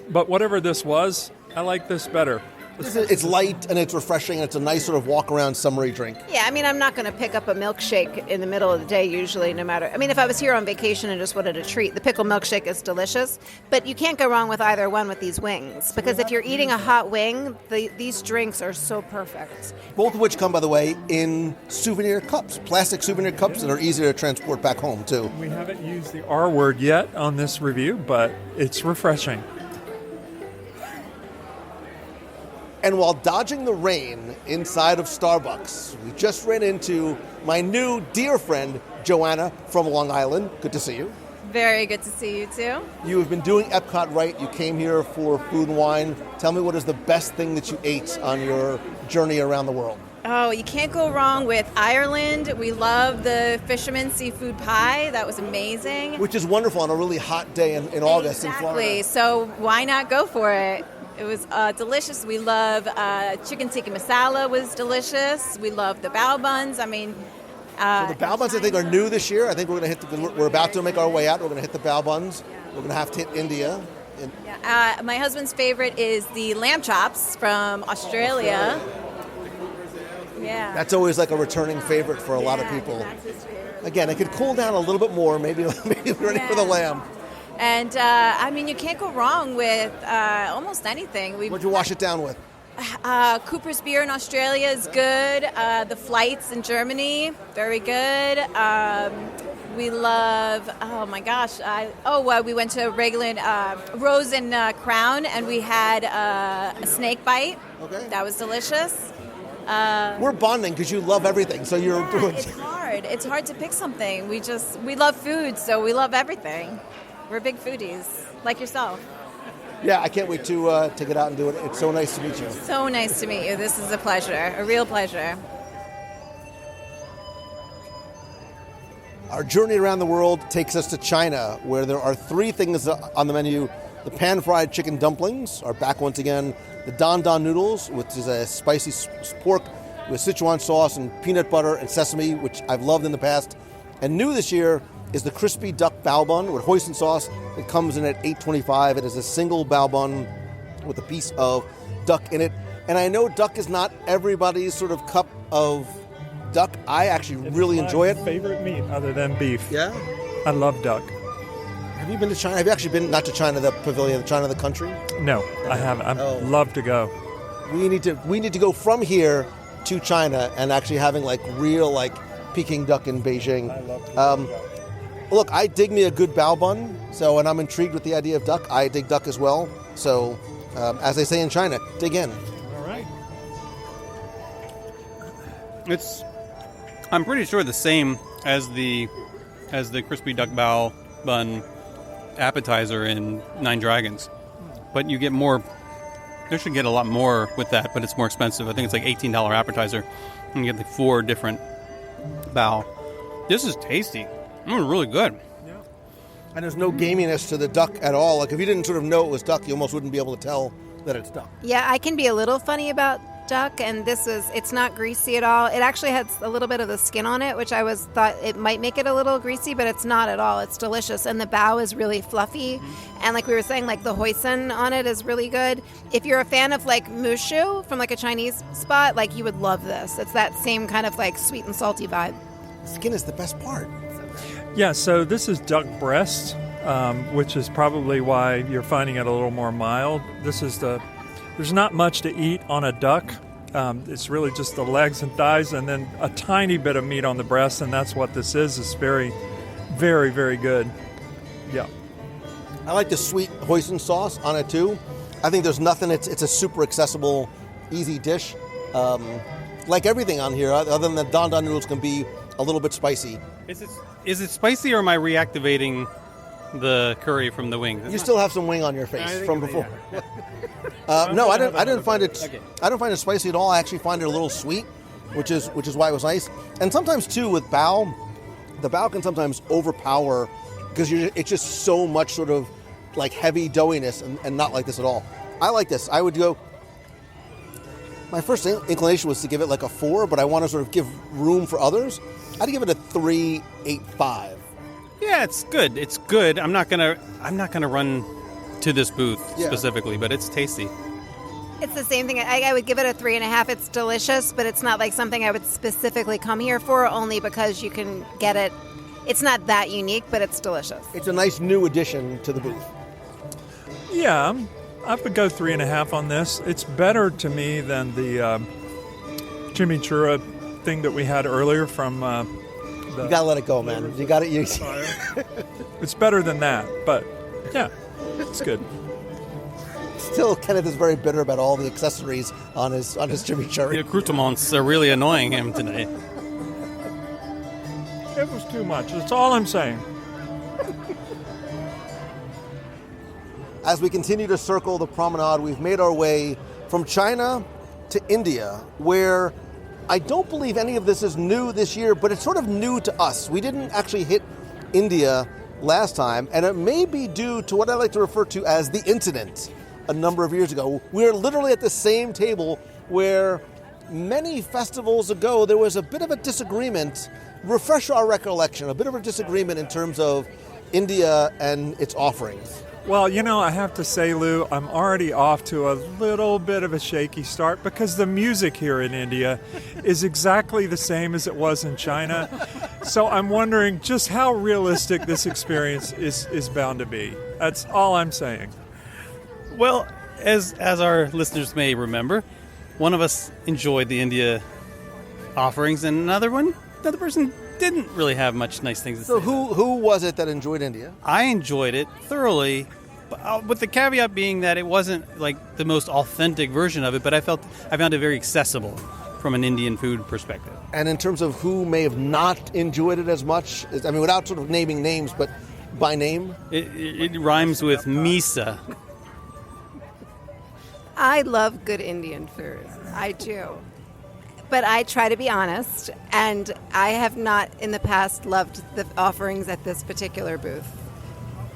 But whatever this was, I like this better. It's light and it's refreshing. It's a nice sort of walk-around summery drink. Yeah, I mean, I'm not going to pick up a milkshake in the middle of the day usually, no matter. I mean, if I was here on vacation and just wanted a treat, the pickle milkshake is delicious. But you can't go wrong with either one with these wings. Because if you're eating a hot wing, these drinks are so perfect. Both of which come, by the way, in souvenir cups. Plastic souvenir cups that are easier to transport back home, too. We haven't used the R word yet on this review, but it's refreshing. And while dodging the rain inside of Starbucks, we just ran into my new dear friend, Joanna from Long Island. Good to see you. Very good to see you, too. You have been doing EPCOT right. You came here for food and wine. Tell me, what is the best thing that you ate on your journey around the world? Oh, you can't go wrong with Ireland. We love the fisherman seafood pie. That was amazing. Which is wonderful on a really hot day in August in Florida. Exactly. So why not go for it? It was delicious. We love chicken tikka masala was delicious. We love the bao buns. I mean, so the bao buns I think are new this year. I think we're going to we're about to make our way out. We're going to hit the bao buns. We're going to have to hit India. My husband's favorite is the lamb chops from Australia. Yeah. That's always like a returning favorite for a lot of people. That's his favorite. Again, it could cool down a little bit more. Maybe we're ready for the lamb. And, I mean, you can't go wrong with almost anything. What'd you wash it down with? Cooper's beer in Australia is good. The flights in Germany, very good. We love, oh my gosh. We went to Rose and Crown, and we had a snake bite. Okay. That was delicious. We're bonding because you love everything, so you're doing. It's hard. It's hard to pick something. We love food, so we love everything. We're big foodies, like yourself. Yeah, I can't wait to get out and do it. It's so nice to meet you. So nice to meet you. This is a pleasure, a real pleasure. Our journey around the world takes us to China, where there are 3 things on the menu. The pan-fried chicken dumplings are back once again. The dan dan noodles, which is a spicy pork with Sichuan sauce and peanut butter and sesame, which I've loved in the past. And new this year is the crispy duck bao bun with hoisin sauce. It comes in at $8.25. It is a single bao bun with a piece of duck in it. And I know duck is not everybody's sort of cup of duck. I actually really enjoy it. Favorite meat other than beef. Yeah? I love duck. Have you been to China? Have you actually been, not to China, the pavilion, China, the country? No, I haven't. I'd love to go. We need to go from here to China and actually having like real like Peking duck in Beijing. I love to Look, I dig me a good bao bun, and I'm intrigued with the idea of duck. I dig duck as well. So, as they say in China, dig in. All right. I'm pretty sure the same as the crispy duck bao bun appetizer in Nine Dragons. But you get more. You should get a lot more with that, but it's more expensive. I think it's like $18 appetizer, and you get like 4 different bao. This is tasty. Really good. And there's no gaminess to the duck at all. Like if you didn't sort of know it was duck, you almost wouldn't be able to tell that it's duck. Yeah, I can be a little funny about duck, and it's not greasy at all. It actually has a little bit of the skin on it, which I thought it might make it a little greasy, but it's not at all. It's delicious, and the bao is really fluffy. And like we were saying, like the hoisin on it is really good. If you're a fan of like mushu from like a Chinese spot, like you would love this. It's that same kind of like sweet and salty vibe. Skin is the best part. Yeah, so this is duck breast, which is probably why you're finding it a little more mild. There's not much to eat on a duck. It's really just the legs and thighs and then a tiny bit of meat on the breast, and that's what this is. It's very, very, very good. Yeah. I like the sweet hoisin sauce on it too. I think there's nothing, it's a super accessible, easy dish. Like everything on here, other than the don don noodles can be a little bit spicy. Is it spicy, or am I reactivating the curry from the wing? You still have some wing on your face from before. No, I didn't find it. Okay. I don't find it spicy at all. I actually find it a little sweet, which is why it was nice. And sometimes too with bao, the bao can sometimes overpower because it's just so much sort of like heavy doughiness and not like this at all. I like this. I would go. My first inclination was to give it like a 4, but I want to sort of give room for others. I'd give it a 3.85. Yeah, it's good. It's good. I'm not gonna run to this booth specifically, but it's tasty. It's the same thing. I would give it a 3.5. It's delicious, but it's not like something I would specifically come here for, only because you can get it. It's not that unique, but it's delicious. It's a nice new addition to the booth. Yeah, I would go 3.5 on this. It's better to me than the chimichurri thing that we had earlier from you gotta let it go, man. You got it. It's better than that, but yeah, it's good. Still, Kenneth is very bitter about all the accessories on his chimichurri. The accoutrements are really annoying him today. It was too much. That's all I'm saying. As we continue to circle the promenade, we've made our way from China to India, where I don't believe any of this is new this year, but it's sort of new to us. We didn't actually hit India last time, and it may be due to what I like to refer to as the incident a number of years ago. We're literally at the same table where many festivals ago there was a bit of a disagreement. Refresh our recollection, a bit of a disagreement in terms of India and its offerings. Well, I have to say, Lou, I'm already off to a little bit of a shaky start because the music here in India is exactly the same as it was in China. So I'm wondering just how realistic this experience is bound to be. That's all I'm saying. Well, as our listeners may remember, one of us enjoyed the India offerings, and another person didn't really have much nice things to say. So who was it that enjoyed India? I enjoyed it thoroughly, with the caveat being that it wasn't like the most authentic version of it, but I found it very accessible from an Indian food perspective. And in terms of who may have not enjoyed it as much, I mean, without sort of naming names, but by name? It rhymes with Misa. I love good Indian food. I do. But I try to be honest, and I have not in the past loved the offerings at this particular booth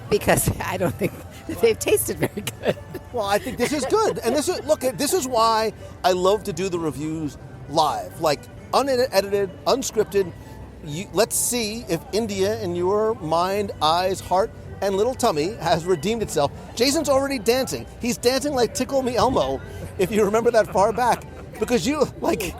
because I don't think that they've tasted very good. Well, I think this is good. And this is why I love to do the reviews live, like unedited, unscripted. Let's see if India in your mind, eyes, heart, and little tummy has redeemed itself. Jason's already dancing. He's dancing like Tickle Me Elmo, if you remember that far back. Because you like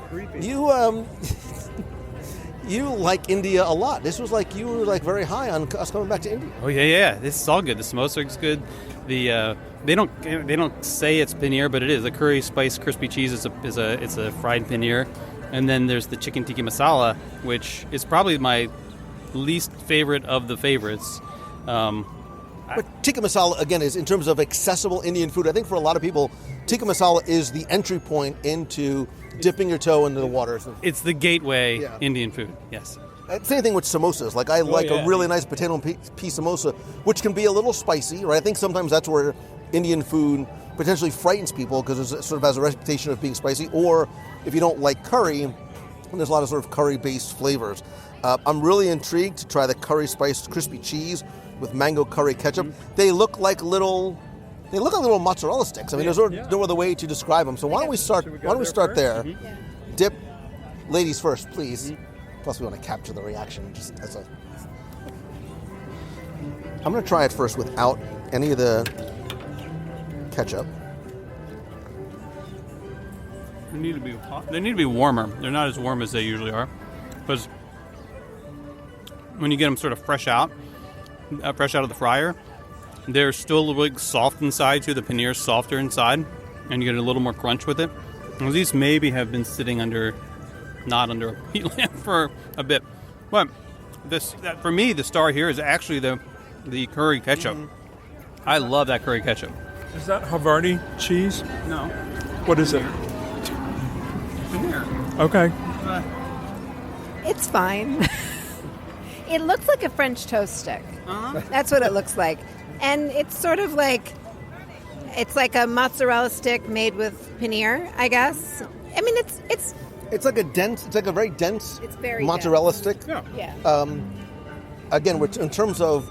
India a lot. This was like you were like very high on us coming back to India. Oh yeah. This is all good. The samosak's good. The they don't say it's paneer, but it is. The curry spice crispy cheese is a fried paneer, and then there's the chicken tikka masala, which is probably my least favorite of the favorites. But tikka masala, again, is in terms of accessible Indian food. I think for a lot of people, tikka masala is the entry point into dipping your toe into the waters. It's the gateway Indian food, yes. Same thing with samosas. Like I like a really nice potato and pea samosa, which can be a little spicy, right? I think sometimes that's where Indian food potentially frightens people because it sort of has a reputation of being spicy. Or if you don't like curry, there's a lot of sort of curry-based flavors. I'm really intrigued to try the curry-spiced crispy cheese with mango curry ketchup. They look like little mozzarella sticks. I mean, there's no other way to describe them. So why don't we start? Why don't we start there? Dip, ladies first, please. Plus, we want to capture the reaction. Just as I'm going to try it first without any of the ketchup. They need to be hot. They need to be warmer. They're not as warm as they usually are, because when you get them sort of fresh out of the fryer, they're still a little bit soft inside too. The paneer's softer inside, and you get a little more crunch with it. And these maybe have been sitting not under a heat lamp for a bit, but for me, the star here is actually the curry ketchup. I love that curry ketchup. Is that Havarti cheese? No. What is it? Paneer. Okay. It's fine. It looks like a French toast stick. That's what it looks like. And it's sort of like, it's like a mozzarella stick made with paneer, I guess. I mean, It's like a very dense It's very mozzarella dense. stick. Yeah. Again, in terms of,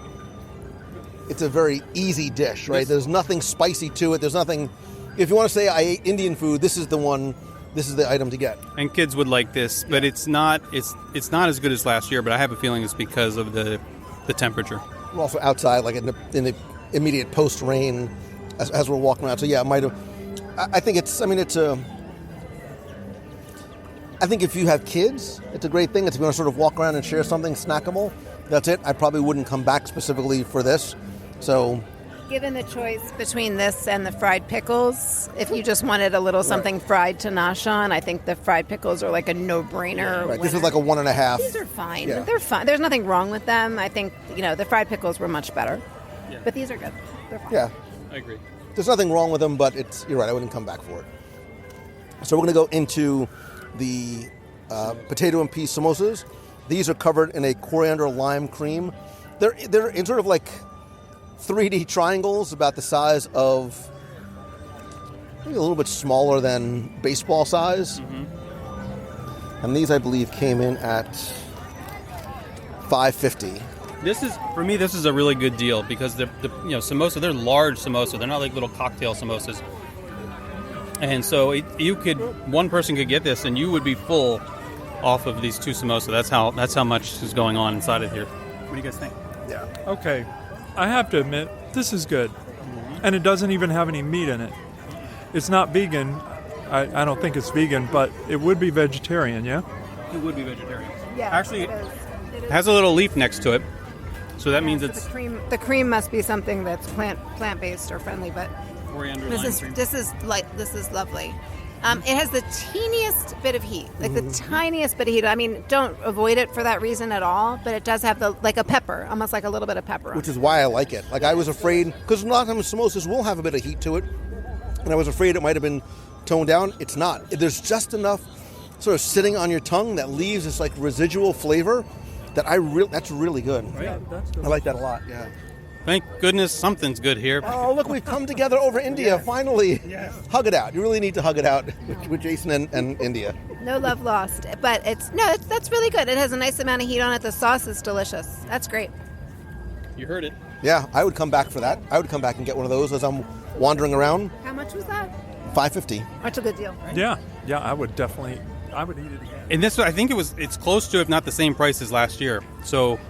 it's a very easy dish, right? There's nothing spicy to it. There's nothing. If you want to say I ate Indian food, this is the one. This is the item to get. And kids would like this, but it's not as good as last year. But I have a feeling it's because of the temperature. We're also outside, like in the immediate post rain, as we're walking around. So yeah, it might have. I think it's. I mean, it's a. I think if you have kids, it's a great thing. It's if you want to sort of walk around and share something snackable. That's it. I probably wouldn't come back specifically for this. So, Given the choice between this and the fried pickles, if you just wanted a little something fried to nosh on, I think the fried pickles are like a no-brainer. Right. This is like a 1.5. These are fine. Yeah. They're fine. There's nothing wrong with them. I think, the fried pickles were much better. Yeah. But these are good. They're fine. Yeah. I agree. There's nothing wrong with them, but you're right. I wouldn't come back for it. So we're going to go into the potato and pea samosas. These are covered in a coriander lime cream. They're in sort of like 3D triangles about the size of maybe a little bit smaller than baseball size. Mm-hmm. And these, I believe, came in at $5.50. This is a really good deal because the samosa, they're large samosa. They're not like little cocktail samosas. And so one person could get this and you would be full off of these two samosa. That's how much is going on inside of here. What do you guys think? Yeah. Okay. I have to admit, this is good. And it doesn't even have any meat in it. It's not vegan. I don't think it's vegan, but it would be vegetarian, yeah? It would be vegetarian. Yeah. Actually, it has a little leaf next to it. So that means it's the cream must be something that's plant-based or friendly, but coriander this lime is cream. this is lovely. It has the teeniest bit of heat, like the tiniest bit of heat. I mean, don't avoid it for that reason at all, but it does have like a pepper, almost like a little bit of pepper. Which is why I like it. Like I was afraid, because a lot of times samosas will have a bit of heat to it, and I was afraid it might have been toned down. It's not. There's just enough sort of sitting on your tongue that leaves this like residual flavor that that's really good. Yeah, that's I like that a lot. Yeah. Thank goodness something's good here. Oh, look, we've come together over India, finally. Yes. Hug it out. You really need to hug it out with Jason and India. No love lost, but that's really good. It has a nice amount of heat on it. The sauce is delicious. That's great. You heard it. Yeah, I would come back for that. I would come back and get one of those as I'm wandering around. How much was that? $5.50. That's a good deal. Right? Yeah, I would eat it again. And this, I think it's close to, if not the same price as last year. So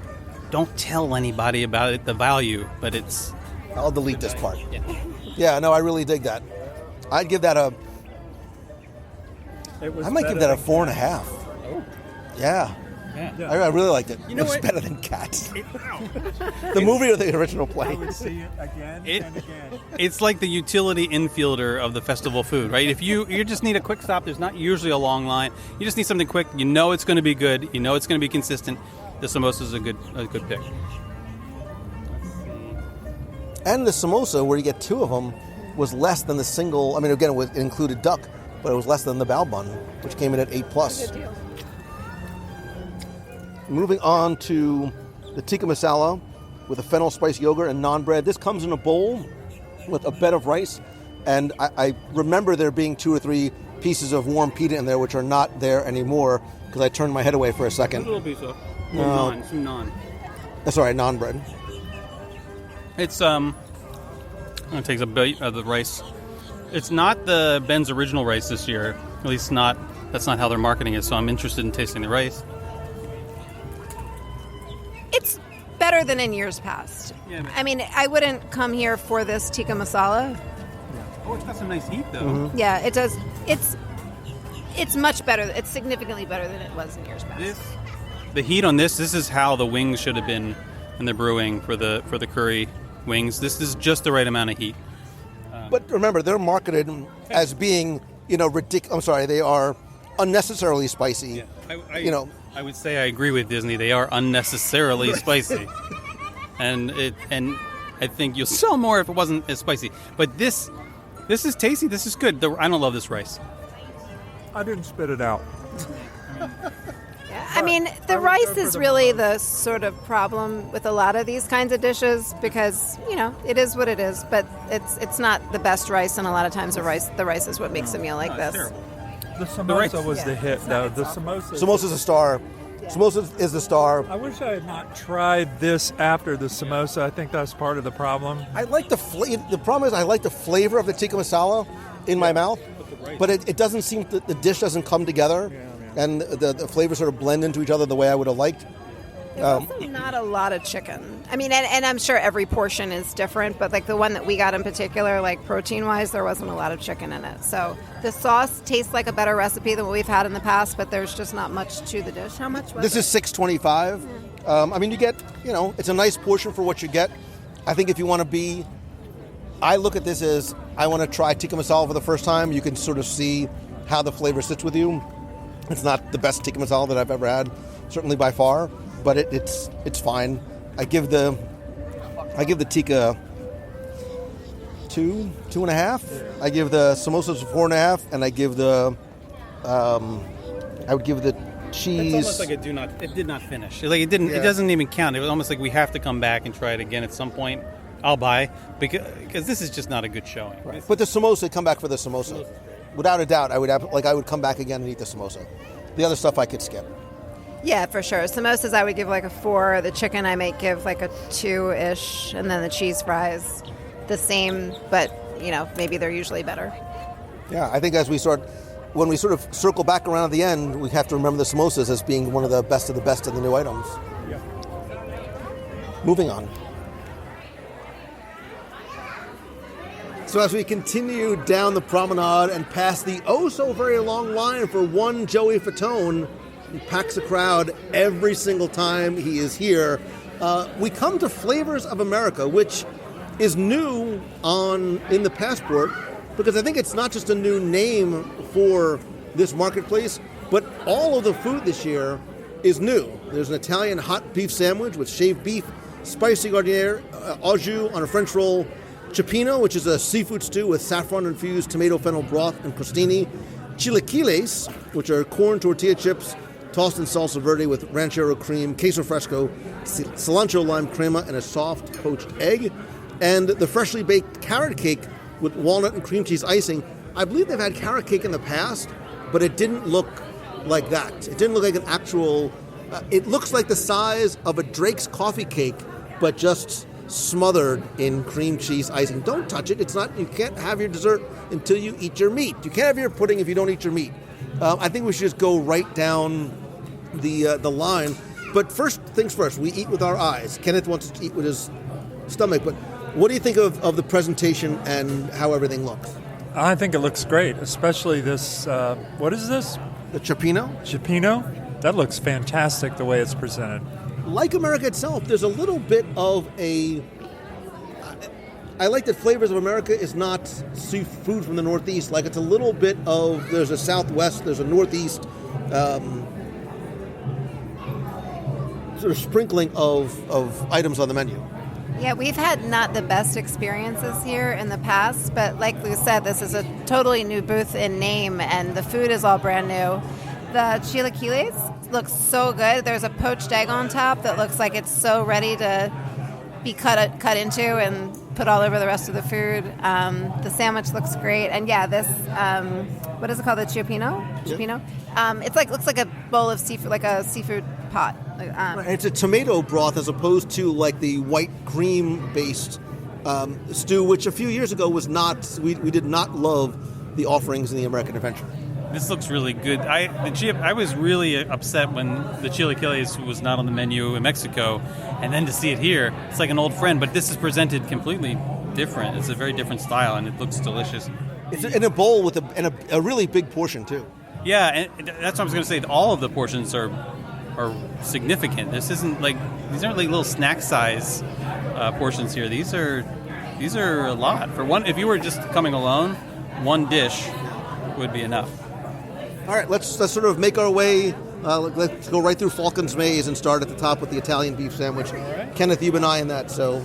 don't tell anybody about it, the value, but it's... I'll delete this part. Yeah, no, I really dig that. I'd give that I might give that a 4.5. Oh. Yeah. Yeah. I really liked it. You know It's what? better than Cats. The movie or the original play? I would see it again and again. It's like the utility infielder of the festival food, right? If you just need a quick stop, there's not usually a long line. You just need something quick. You know it's going to be good. You know it's going to be consistent. The samosa is a good pick. And the samosa, where you get two of them, was less than the single. I mean, again, it included duck, but it was less than the bao bun, which came in at $8+. Good deal. Moving on to the tikka masala with a fennel spice yogurt and naan bread. This comes in a bowl with a bed of rice, and I remember there being 2 or 3 pieces of warm pita in there, which are not there anymore because I turned my head away for a second. A little piece of some naan. That's all right, naan bread. It's it takes a bite of the rice. It's not the Ben's original rice this year. At least that's not how they're marketing it. So I'm interested in tasting the rice. It's better than in years past. Yeah, I mean, I wouldn't come here for this tikka masala. Oh, it's got some nice heat though. Mm-hmm. Yeah, it does. It's much better. It's significantly better than it was in years past. The heat on this is how the wings should have been when they're brewing for the curry wings. This is just the right amount of heat. But remember, they're marketed as being, ridiculous. I'm sorry, they are unnecessarily spicy. Yeah. I would say I agree with Disney. They are unnecessarily spicy, and I think you'll sell more if it wasn't as spicy. But this is tasty. This is good. I don't love this rice. I didn't spit it out. I mean, the rice is really the sort of problem with a lot of these kinds of dishes because, it is what it is, but it's not the best rice, and a lot of times the rice is what makes a meal like this. Terrible. The samosa was the hit, though. The samosa. Samosa's a star. Yeah. Samosa is the star. I wish I had not tried this after the samosa. I think that's part of the problem. I like the problem is I like the flavor of the tikka masala in my mouth, but it doesn't seem that the dish doesn't come together. And the flavors sort of blend into each other the way I would have liked. There's also not a lot of chicken. I mean, and I'm sure every portion is different, but like the one that we got in particular, like protein-wise, there wasn't a lot of chicken in it. So the sauce tastes like a better recipe than what we've had in the past, but there's just not much to the dish. How much was This it? is $6.25. I mean, you get, it's a nice portion for what you get. I think if you want to I look at this as I want to try tikka masala for the first time. You can sort of see how the flavor sits with you. It's not the best tikka masala that I've ever had, certainly by far, but it's fine. I give the tikka 2.5. I give the samosas 4.5, and I give I would give the cheese. It's almost like it did not finish. Like it didn't. Yeah. It doesn't even count. It was almost like we have to come back and try it again at some point. I'll buy because this is just not a good showing. Right. But the samosa, come back for the samosa. Without a doubt, I would come back again and eat the samosa. The other stuff I could skip. Yeah, for sure. Samosas I would give like a 4. The chicken I might give like a 2-ish, and then the cheese fries the same, but maybe they're usually better. Yeah, I think when we sort of circle back around at the end, we have to remember the samosas as being one of the best of the new items. Yeah. Moving on. So as we continue down the promenade and past the very long line for one Joey Fatone, he packs a crowd every single time he is here, we come to Flavors of America, which is new in the passport, because I think it's not just a new name for this marketplace, but all of the food this year is new. There's an Italian hot beef sandwich with shaved beef, spicy garnier, au jus on a French roll, cioppino, which is a seafood stew with saffron-infused tomato fennel broth and crostini, chilaquiles, which are corn tortilla chips tossed in salsa verde with ranchero cream, queso fresco, cilantro lime crema, and a soft poached egg, and the freshly baked carrot cake with walnut and cream cheese icing. I believe they've had carrot cake in the past, but it didn't look like that. It didn't look like an actual... it looks like the size of a Drake's coffee cake, but just smothered in cream cheese icing. Don't touch it. It's not. You can't have your dessert until you eat your meat. You can't have your pudding if you don't eat your meat. I think we should just go right down the line. But first things first, we eat with our eyes. Kenneth wants to eat with his stomach. But what do you think of the presentation and how everything looks? I think it looks great, especially this. What is this? The cioppino. Cioppino? That looks fantastic the way it's presented. Like America itself, there's a little bit of a... I like that Flavors of America is not seafood from the Northeast. Like, it's a little bit of... There's a Southwest, there's a Northeast sort of sprinkling of items on the menu. Yeah, we've had not the best experiences here in the past, but like Lou said, this is a totally new booth in name, and the food is all brand new. The chilaquiles, is looks so good. There's a poached egg on top that looks like it's so ready to be cut into and put all over the rest of the food. The sandwich looks great, and yeah, this what is it called? The cioppino. It's looks like a bowl of seafood, like a seafood pot. It's a tomato broth as opposed to like the white cream based stew, which a few years ago was not. We did not love the offerings in the American Adventure. This looks really good. I was really upset when the chilaquiles was not on the menu in Mexico, and then to see it here, it's like an old friend. But this is presented completely different. It's a very different style, and it looks delicious. It's in a bowl with a really big portion too. Yeah, and that's what I was going to say. All of the portions are significant. These aren't like little snack size portions here. These are a lot for one. If you were just coming alone, one dish would be enough. All right, let's sort of make our way. Let's go right through Falcon's Maze and start at the top with the Italian beef sandwich. Right. Kenneth, you've been eyeing that, so.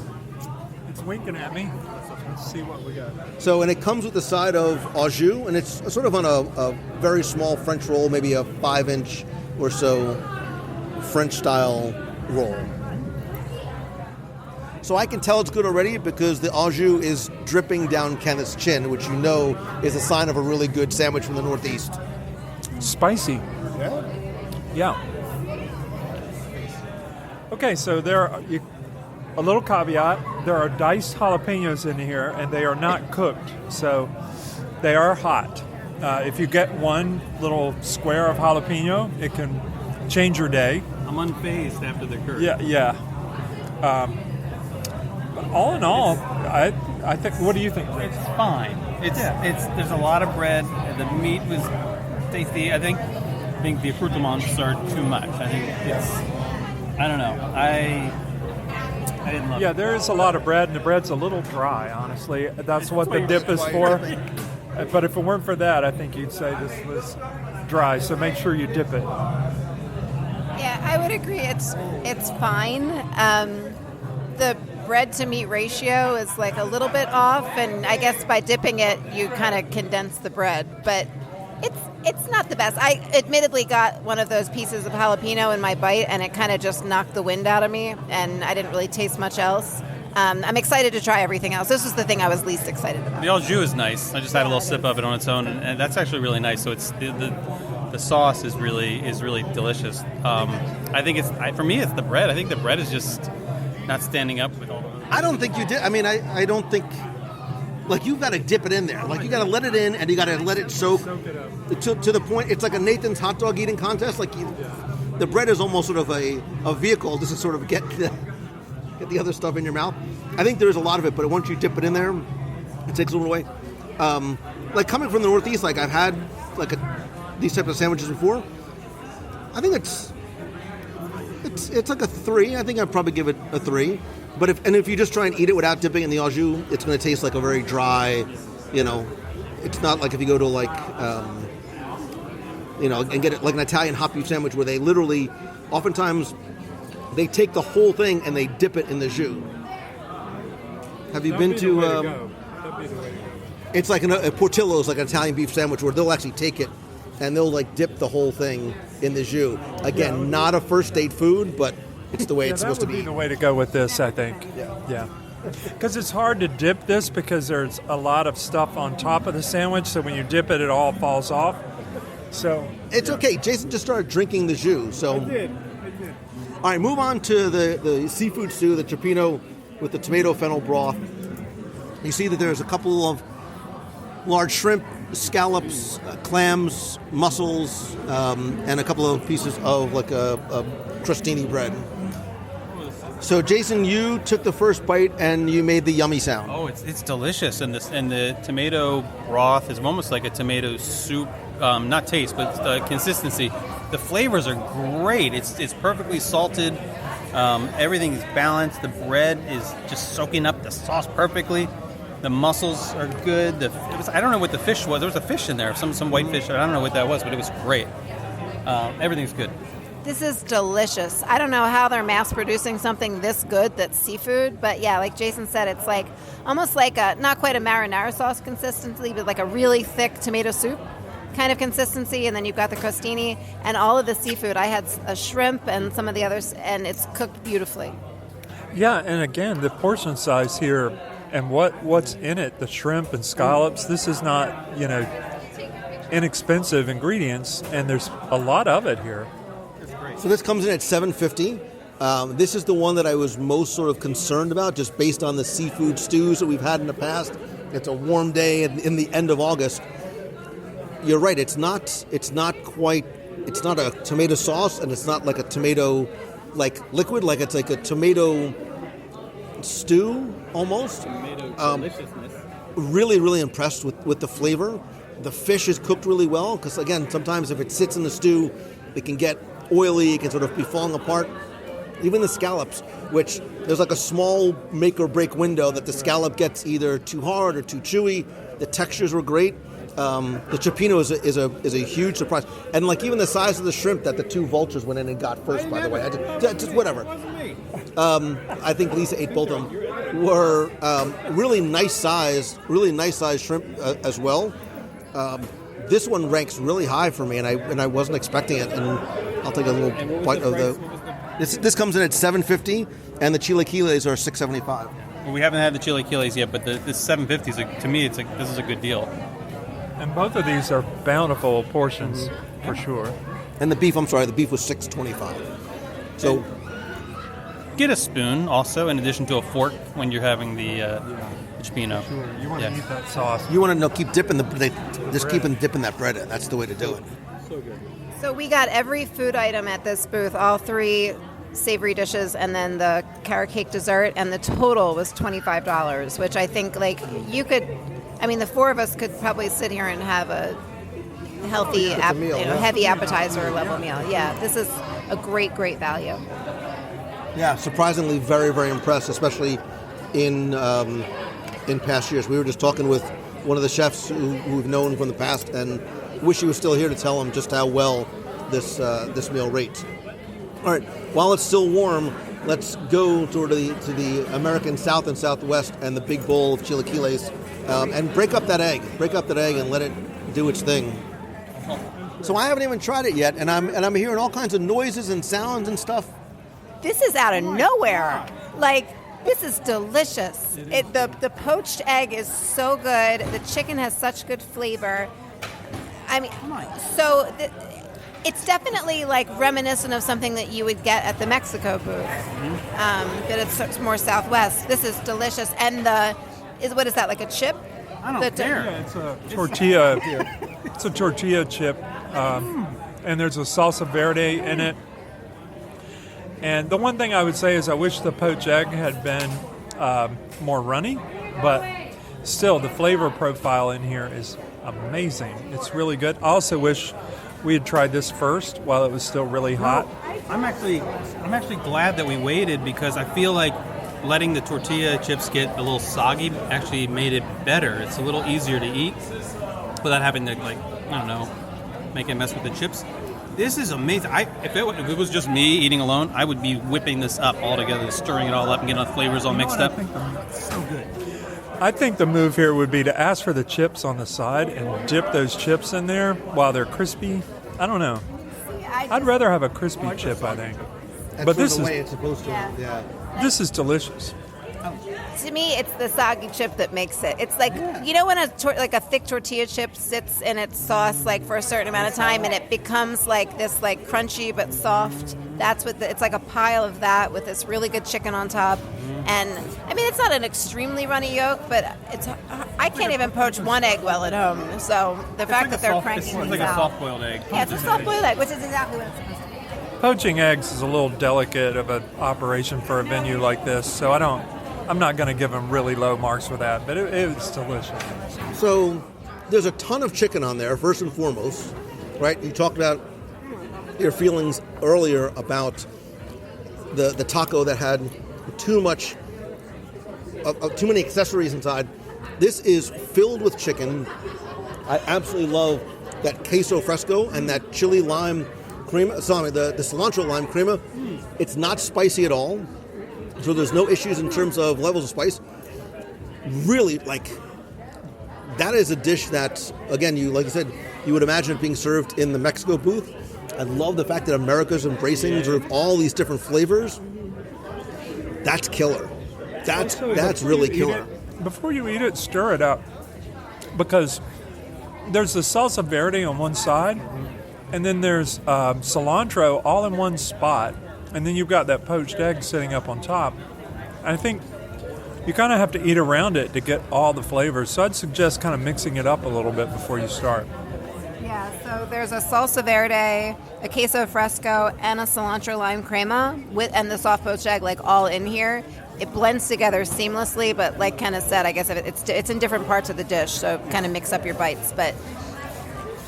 It's winking at me. Let's see what we got. So, and it comes with the side of au jus, and it's sort of on a very small French roll, maybe a 5-inch or so French-style roll. So I can tell it's good already because the au jus is dripping down Kenneth's chin, which you know is a sign of a really good sandwich from the Northeast. Spicy. Yeah. Okay, so a little caveat. There are diced jalapenos in here, and they are not cooked, so they are hot. If you get one little square of jalapeno, it can change your day. I'm unfazed after the curry. Yeah. But all in all, I think. What do you think? It's fine. There's a lot of bread. The meat was tasty. I think the accoutrements are too much. I think I don't know. I didn't love it. Yeah, there is a lot of bread, and the bread's a little dry, honestly. That's what the dip is for. But if it weren't for that, I think you'd say this was dry, so make sure you dip it. Yeah, I would agree. It's fine. The bread to meat ratio is like a little bit off, and I guess by dipping it, you kind of condense the bread. But it's not the best. I admittedly got one of those pieces of jalapeno in my bite, and it kind of just knocked the wind out of me, and I didn't really taste much else. I'm excited to try everything else. This was the thing I was least excited about. The au jus is nice. I just had a little sip of it on its own, and that's actually really nice. So it's the sauce is really delicious. I think for me it's the bread. I think the bread is just not standing up with all the. I don't think you did. I mean, I don't think. Like, you've got to dip it in there. Like, you got to let it in, and you got to let it soak to the point. It's like a Nathan's hot dog eating contest. Like, the bread is almost sort of a vehicle just to sort of get the other stuff in your mouth. I think there's a lot of it, but once you dip it in there, it takes a little away. Like, coming from the Northeast, like, I've had these types of sandwiches before. I think it's like a 3. I think I'd probably give it a 3. But if you just try and eat it without dipping in the au jus, it's going to taste like a very dry, it's not like if you go to and get it like an Italian hot beef sandwich where they literally, oftentimes, they take the whole thing and they dip it in the jus. Have you been to? That'd be the way to go. It's like a Portillo's, like an Italian beef sandwich where they'll actually take it and they'll dip the whole thing in the jus. Again, not a first date food, but it's the way it's supposed to be. That would be the way to go with this, I think. Yeah. Because it's hard to dip this because there's a lot of stuff on top of the sandwich, so when you dip it, it all falls off. So it's okay. Jason just started drinking the jus, so. I did. All right, move on to the seafood stew, the cioppino with the tomato fennel broth. You see that there's a couple of large shrimp, scallops, clams, mussels, and a couple of pieces of like a crostini bread. So, Jason, you took the first bite and you made the yummy sound. Oh, it's delicious, and the tomato broth is almost like a tomato soup. Not taste, but the consistency. The flavors are great. It's perfectly salted. Everything is balanced. The bread is just soaking up the sauce perfectly. The mussels are good. I don't know what the fish was. There was a fish in there, some white fish. I don't know what that was, but it was great. Everything's good. This is delicious. I don't know how they're mass producing something this good that's seafood, but yeah, like Jason said, it's almost like not quite a marinara sauce consistency, but like a really thick tomato soup. kind of consistency, and then you've got the crostini and all of the seafood. I had a shrimp and some of the others, and it's cooked beautifully. Yeah, and again, the portion size here and what's in it, the shrimp and scallops, this is not, inexpensive ingredients, and there's a lot of it here. So this comes in at $7.50. This is the one that I was most sort of concerned about, just based on the seafood stews that we've had in the past. It's a warm day in the end of August. You're right. It's not a tomato sauce, and it's not like a tomato liquid. Like it's like a tomato stew almost. Deliciousness. Really, really impressed with the flavor. The fish is cooked really well because, again, sometimes if it sits in the stew, it can get oily. It can sort of be falling apart. Even the scallops, which there's like a small make or break window that the scallop gets either too hard or too chewy. The textures were great. The cioppino is a huge surprise, and like even the size of the shrimp that the two vultures went in and got first. By the way, just whatever. I think Lisa ate both of them. Were really nice size shrimp as well. This one ranks really high for me, and I wasn't expecting it. And I'll take a little bite of the. This comes in at $7.50, and the chilaquiles are $6.75. Well, we haven't had the chilaquiles yet, but this $7.50 to me, this is a good deal. And both of these are bountiful portions, for sure. And the beef was $6.25. So get a spoon also, in addition to a fork, when you're having the cioppino. Sure, you want to eat that sauce. You want to keep dipping dipping that bread in. That's the way to do it. So good. So we got every food item at this booth, all 3 savory dishes, and then the carrot cake dessert, and the total was $25, which I think the 4 of us could probably sit here and have a healthy, heavy appetizer level meal. Yeah, this is a great, great value. Yeah, surprisingly very, very impressed, especially in past years. We were just talking with one of the chefs who we've known from the past, and wish he was still here to tell him just how well this meal rates. All right, while it's still warm, let's go to the American South and Southwest and the big bowl of chilaquiles, and break up that egg and let it do its thing. So I haven't even tried it yet, and I'm hearing all kinds of noises and sounds and stuff. This is out of nowhere. This is delicious. The poached egg is so good. The chicken has such good flavor. It's definitely reminiscent of something that you would get at the Mexico booth, but it's more Southwest. This is delicious. And what is that, like a chip? I don't care. Yeah, it's a tortilla. It's a tortilla chip, and there's a salsa verde in it. And the one thing I would say is I wish the poached egg had been more runny, but still the flavor profile in here is amazing. It's really good. I also wish we had tried this first while it was still really hot. I'm actually glad that we waited, because I feel like letting the tortilla chips get a little soggy actually made it better. It's a little easier to eat without having to make it mess with the chips. This is amazing. If it was just me eating alone, I would be whipping this up all together, stirring it all up and getting all the flavors all mixed up. It's so good. I think the move here would be to ask for the chips on the side and dip those chips in there while they're crispy. I don't know. I'd rather have a crispy chip, I think. But this is the way it's supposed to. Yeah. This is delicious. To me, it's the soggy chip that makes it. It's like, when a thick tortilla chip sits in its sauce for a certain amount of time, and it becomes this crunchy but soft. That's what it's like, a pile of that with this really good chicken on top. And it's not an extremely runny yolk, but I can't even poach one egg well at home. So the fact that they're cranking it's like a soft-boiled egg. Yeah, it's a soft-boiled egg, which is exactly what it's supposed to be. Poaching eggs is a little delicate of an operation for a venue like this, so I'm not going to give them really low marks for that, but it was delicious. So there's a ton of chicken on there, first and foremost, right? You talked about your feelings earlier about the taco that had too many accessories inside. This is filled with chicken. I absolutely love that queso fresco and that chili lime crema. Sorry, the cilantro lime crema. It's not spicy at all, so there's no issues in terms of levels of spice. Really, that is a dish that, again, like you said, you would imagine it being served in the Mexico booth. I love the fact that America's embracing sort of all these different flavors. That's killer. That's really killer. Before you eat it, stir it up, because there's the salsa verde on one side, and then there's cilantro all in one spot, and then you've got that poached egg sitting up on top. I think you kind of have to eat around it to get all the flavors, so I'd suggest kind of mixing it up a little bit before you start. Yeah, so there's a salsa verde, a queso fresco, and a cilantro lime crema, and the soft poached egg, like all in here. It blends together seamlessly, but like Ken has said, I guess it's in different parts of the dish, so kind of mix up your bites. But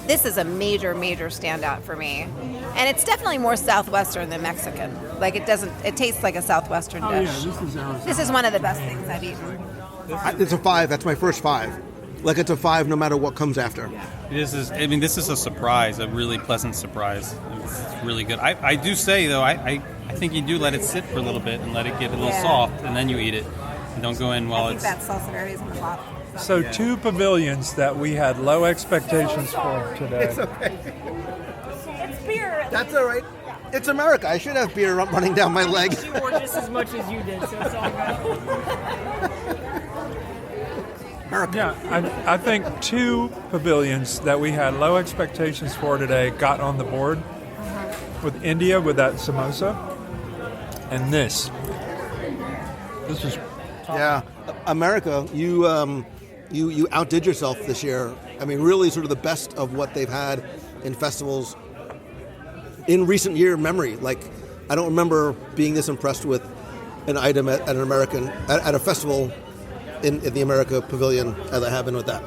this is a major, major standout for me. And it's definitely more Southwestern than Mexican. Like it tastes like a Southwestern dish. Yeah, this is Arizona. This is one of the best things I've eaten. It's a 5. That's my first 5. Like, it's a 5 no matter what comes after. This is a surprise, a really pleasant surprise. It's really good. I do say, though, I think you do let it sit for a little bit and let it get a little soft, and then you eat it. And don't go in while I think that salsa verde is on the bottom. So 2 pavilions that we had low expectations for today. It's okay. It's beer. That's all right. It's America. I should have beer running down my leg. She wore just as much as you did, so it's all good. Yeah, I think 2 pavilions that we had low expectations for today got on the board. With India, with that samosa, and this is yeah, America. You outdid yourself this year. I mean, really, sort of the best of what they've had in festivals in recent year memory. Like, I don't remember being this impressed with an item at a festival in the America Pavilion as I have been with that.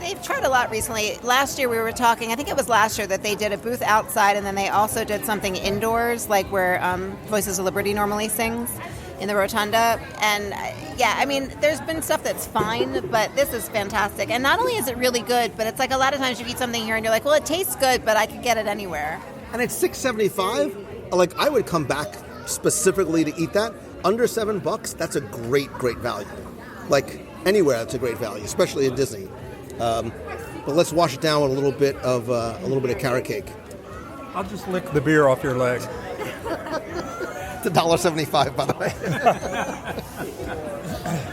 They've tried a lot recently. Last year we were talking, I think it was last year, that they did a booth outside and then they also did something indoors, like where Voices of Liberty normally sings in the Rotunda. And yeah, I mean, there's been stuff that's fine, but this is fantastic. And not only is it really good, but it's like a lot of times you eat something here and you're like, well, it tastes good, but I could get it anywhere. And it's $6.75. Like, I would come back specifically to eat that. Under $7, that's a great value. Like, anywhere that's a great value, especially in Disney. But let's wash it down with a little bit of carrot cake. I'll just lick the beer off your leg. It's $1.75, by the way.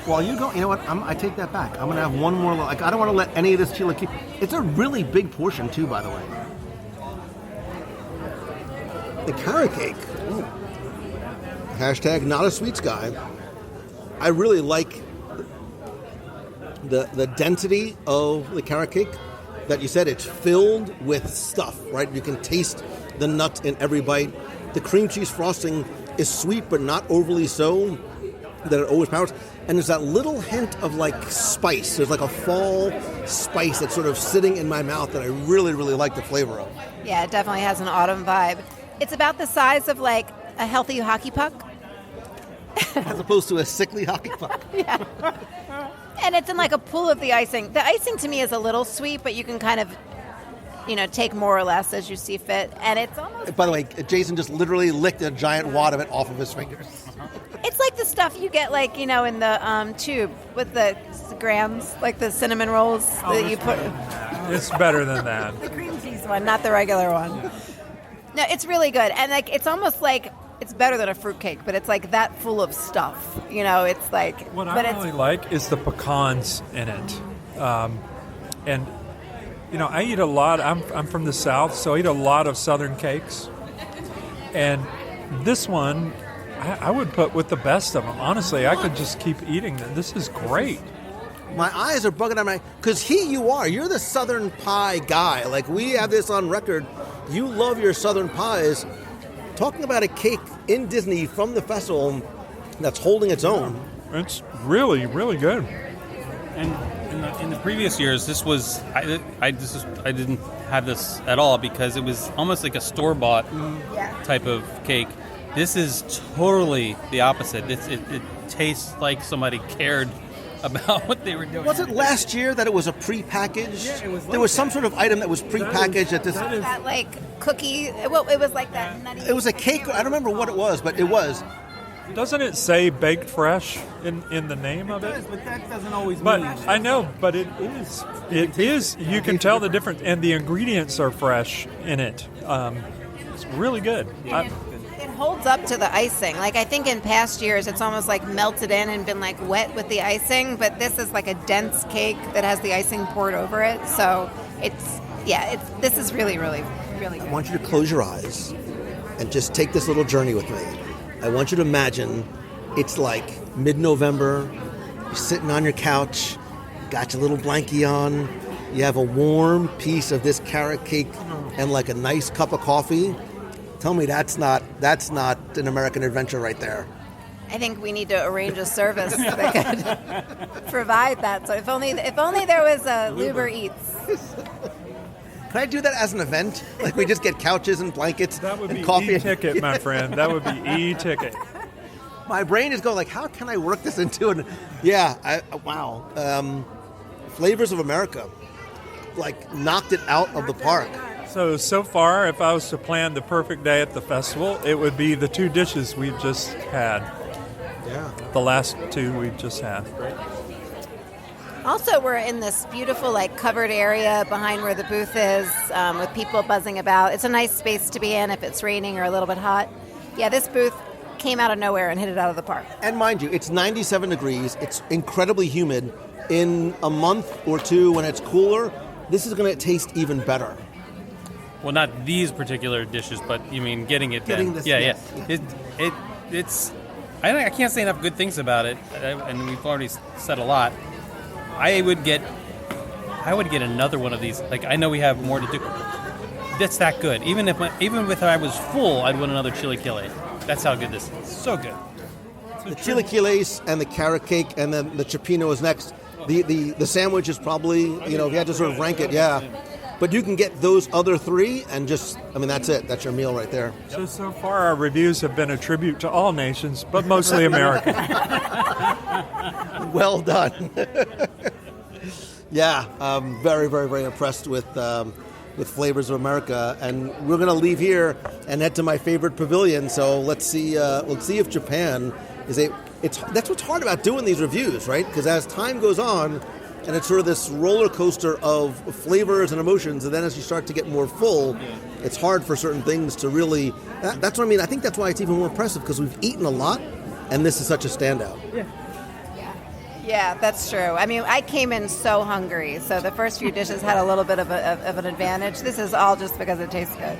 Well, you go. You know what? I take that back. I'm gonna have one more. Like, I don't want to let any of this chili keep. It's a really big portion too, by the way. The carrot cake. Ooh. Hashtag not a sweets guy. I really like the density of the carrot cake. That you said it's filled with stuff, right? You can taste the nut in every bite. The cream cheese frosting is sweet, but not overly so that it overpowers. And there's that little hint of like spice. There's like a fall spice that's sort of sitting in my mouth that I really, really like the flavor of. Yeah, it definitely has an autumn vibe. It's about the size of like a healthy hockey puck. As opposed to a sickly hockey puck. Yeah. And it's in like a pool of the icing. The icing to me is a little sweet, but you can kind of, take more or less as you see fit. And it's almost... By the way, Jason just literally licked a giant wad of it off of his fingers. It's like the stuff you get like, in the tube with the grams, like the cinnamon rolls that you put... It's better than that. The cream cheese one, not the regular one. No, it's really good. And like it's almost like... It's better than a fruitcake, but it's like that full of stuff. It's like... What I really like is the pecans in it. And, I eat a lot. I'm from the South, so I eat a lot of Southern cakes. And this one, I would put with the best of them. Honestly, I could just keep eating them. This is great. My eyes are bugging out because you're the Southern pie guy. Like, we have this on record. You love your Southern pies. Talking about a cake in Disney from the festival that's holding its own. It's really, really good. And in the previous years, this was I didn't have this at all because it was almost like a store-bought type of cake. This is totally the opposite. It tastes like somebody cared about what they were doing. Was it last year that it was a prepackaged? Yeah, it was. There was some sort of item that was prepackaged at this. That like cookie. Well, it was like that nutty. It was a cake. I don't remember what it was, but it was. Doesn't it say baked fresh in the name of it? But that doesn't always But mean. I know, but it is. It is. You can tell the difference, and the ingredients are fresh in it. It's really good. It holds up to the icing. Like, I think in past years, it's almost like melted in and been like wet with the icing, but this is like a dense cake that has the icing poured over it. So this is really, really, really good. I want you to close your eyes and just take this little journey with me. I want you to imagine it's like mid-November, you're sitting on your couch, got your little blankie on, you have a warm piece of this carrot cake and like a nice cup of coffee. Tell me that's not an American adventure right there. I think we need to arrange a service that could provide that. So if only there was a Uber Eats. Can I do that as an event? Like we just get couches and blankets That would and be coffee. e-ticket, my friend. That would be e-ticket. My brain is going like, how can I work this into an... Yeah, wow. Flavors of America, like knocked it out of the park. So far, if I was to plan the perfect day at the festival, it would be the two dishes we've just had. Yeah. The last two we've just had. Also, we're in this beautiful, like, covered area behind where the booth is, with people buzzing about. It's a nice space to be in if it's raining or a little bit hot. Yeah, this booth came out of nowhere and hit it out of the park. And mind you, it's 97 degrees. It's incredibly humid. In a month or two, when it's cooler, this is going to taste even better. Well, not these particular dishes, but you mean getting it. Getting then. this, Yeah. yes. It's. I can't say enough good things about it, and we've already said a lot. I would get another one of these. Like, I know we have more to do. That's that good. Even if I was full, I'd want another chilaquile. That's how good this is. So good. The chilaquiles and the carrot cake, and then the cioppino is next. The sandwich is probably, if you had to sort of rank it, yeah. But you can get those other three and that's it. That's your meal right there. So far our reviews have been a tribute to all nations, but mostly American. Well done. Yeah, I'm very, very, very impressed with Flavors of America, and we're going to leave here and head to my favorite pavilion. So let's see if Japan is that's what's hard about doing these reviews, right? Because as time goes on, and it's sort of this roller coaster of flavors and emotions, and then as you start to get more full, it's hard for certain things to really... That's what I mean. I think that's why it's even more impressive, because we've eaten a lot, and this is such a standout. Yeah, that's true. I mean, I came in so hungry, so the first few dishes had a little bit of an advantage. This is all just because it tastes good.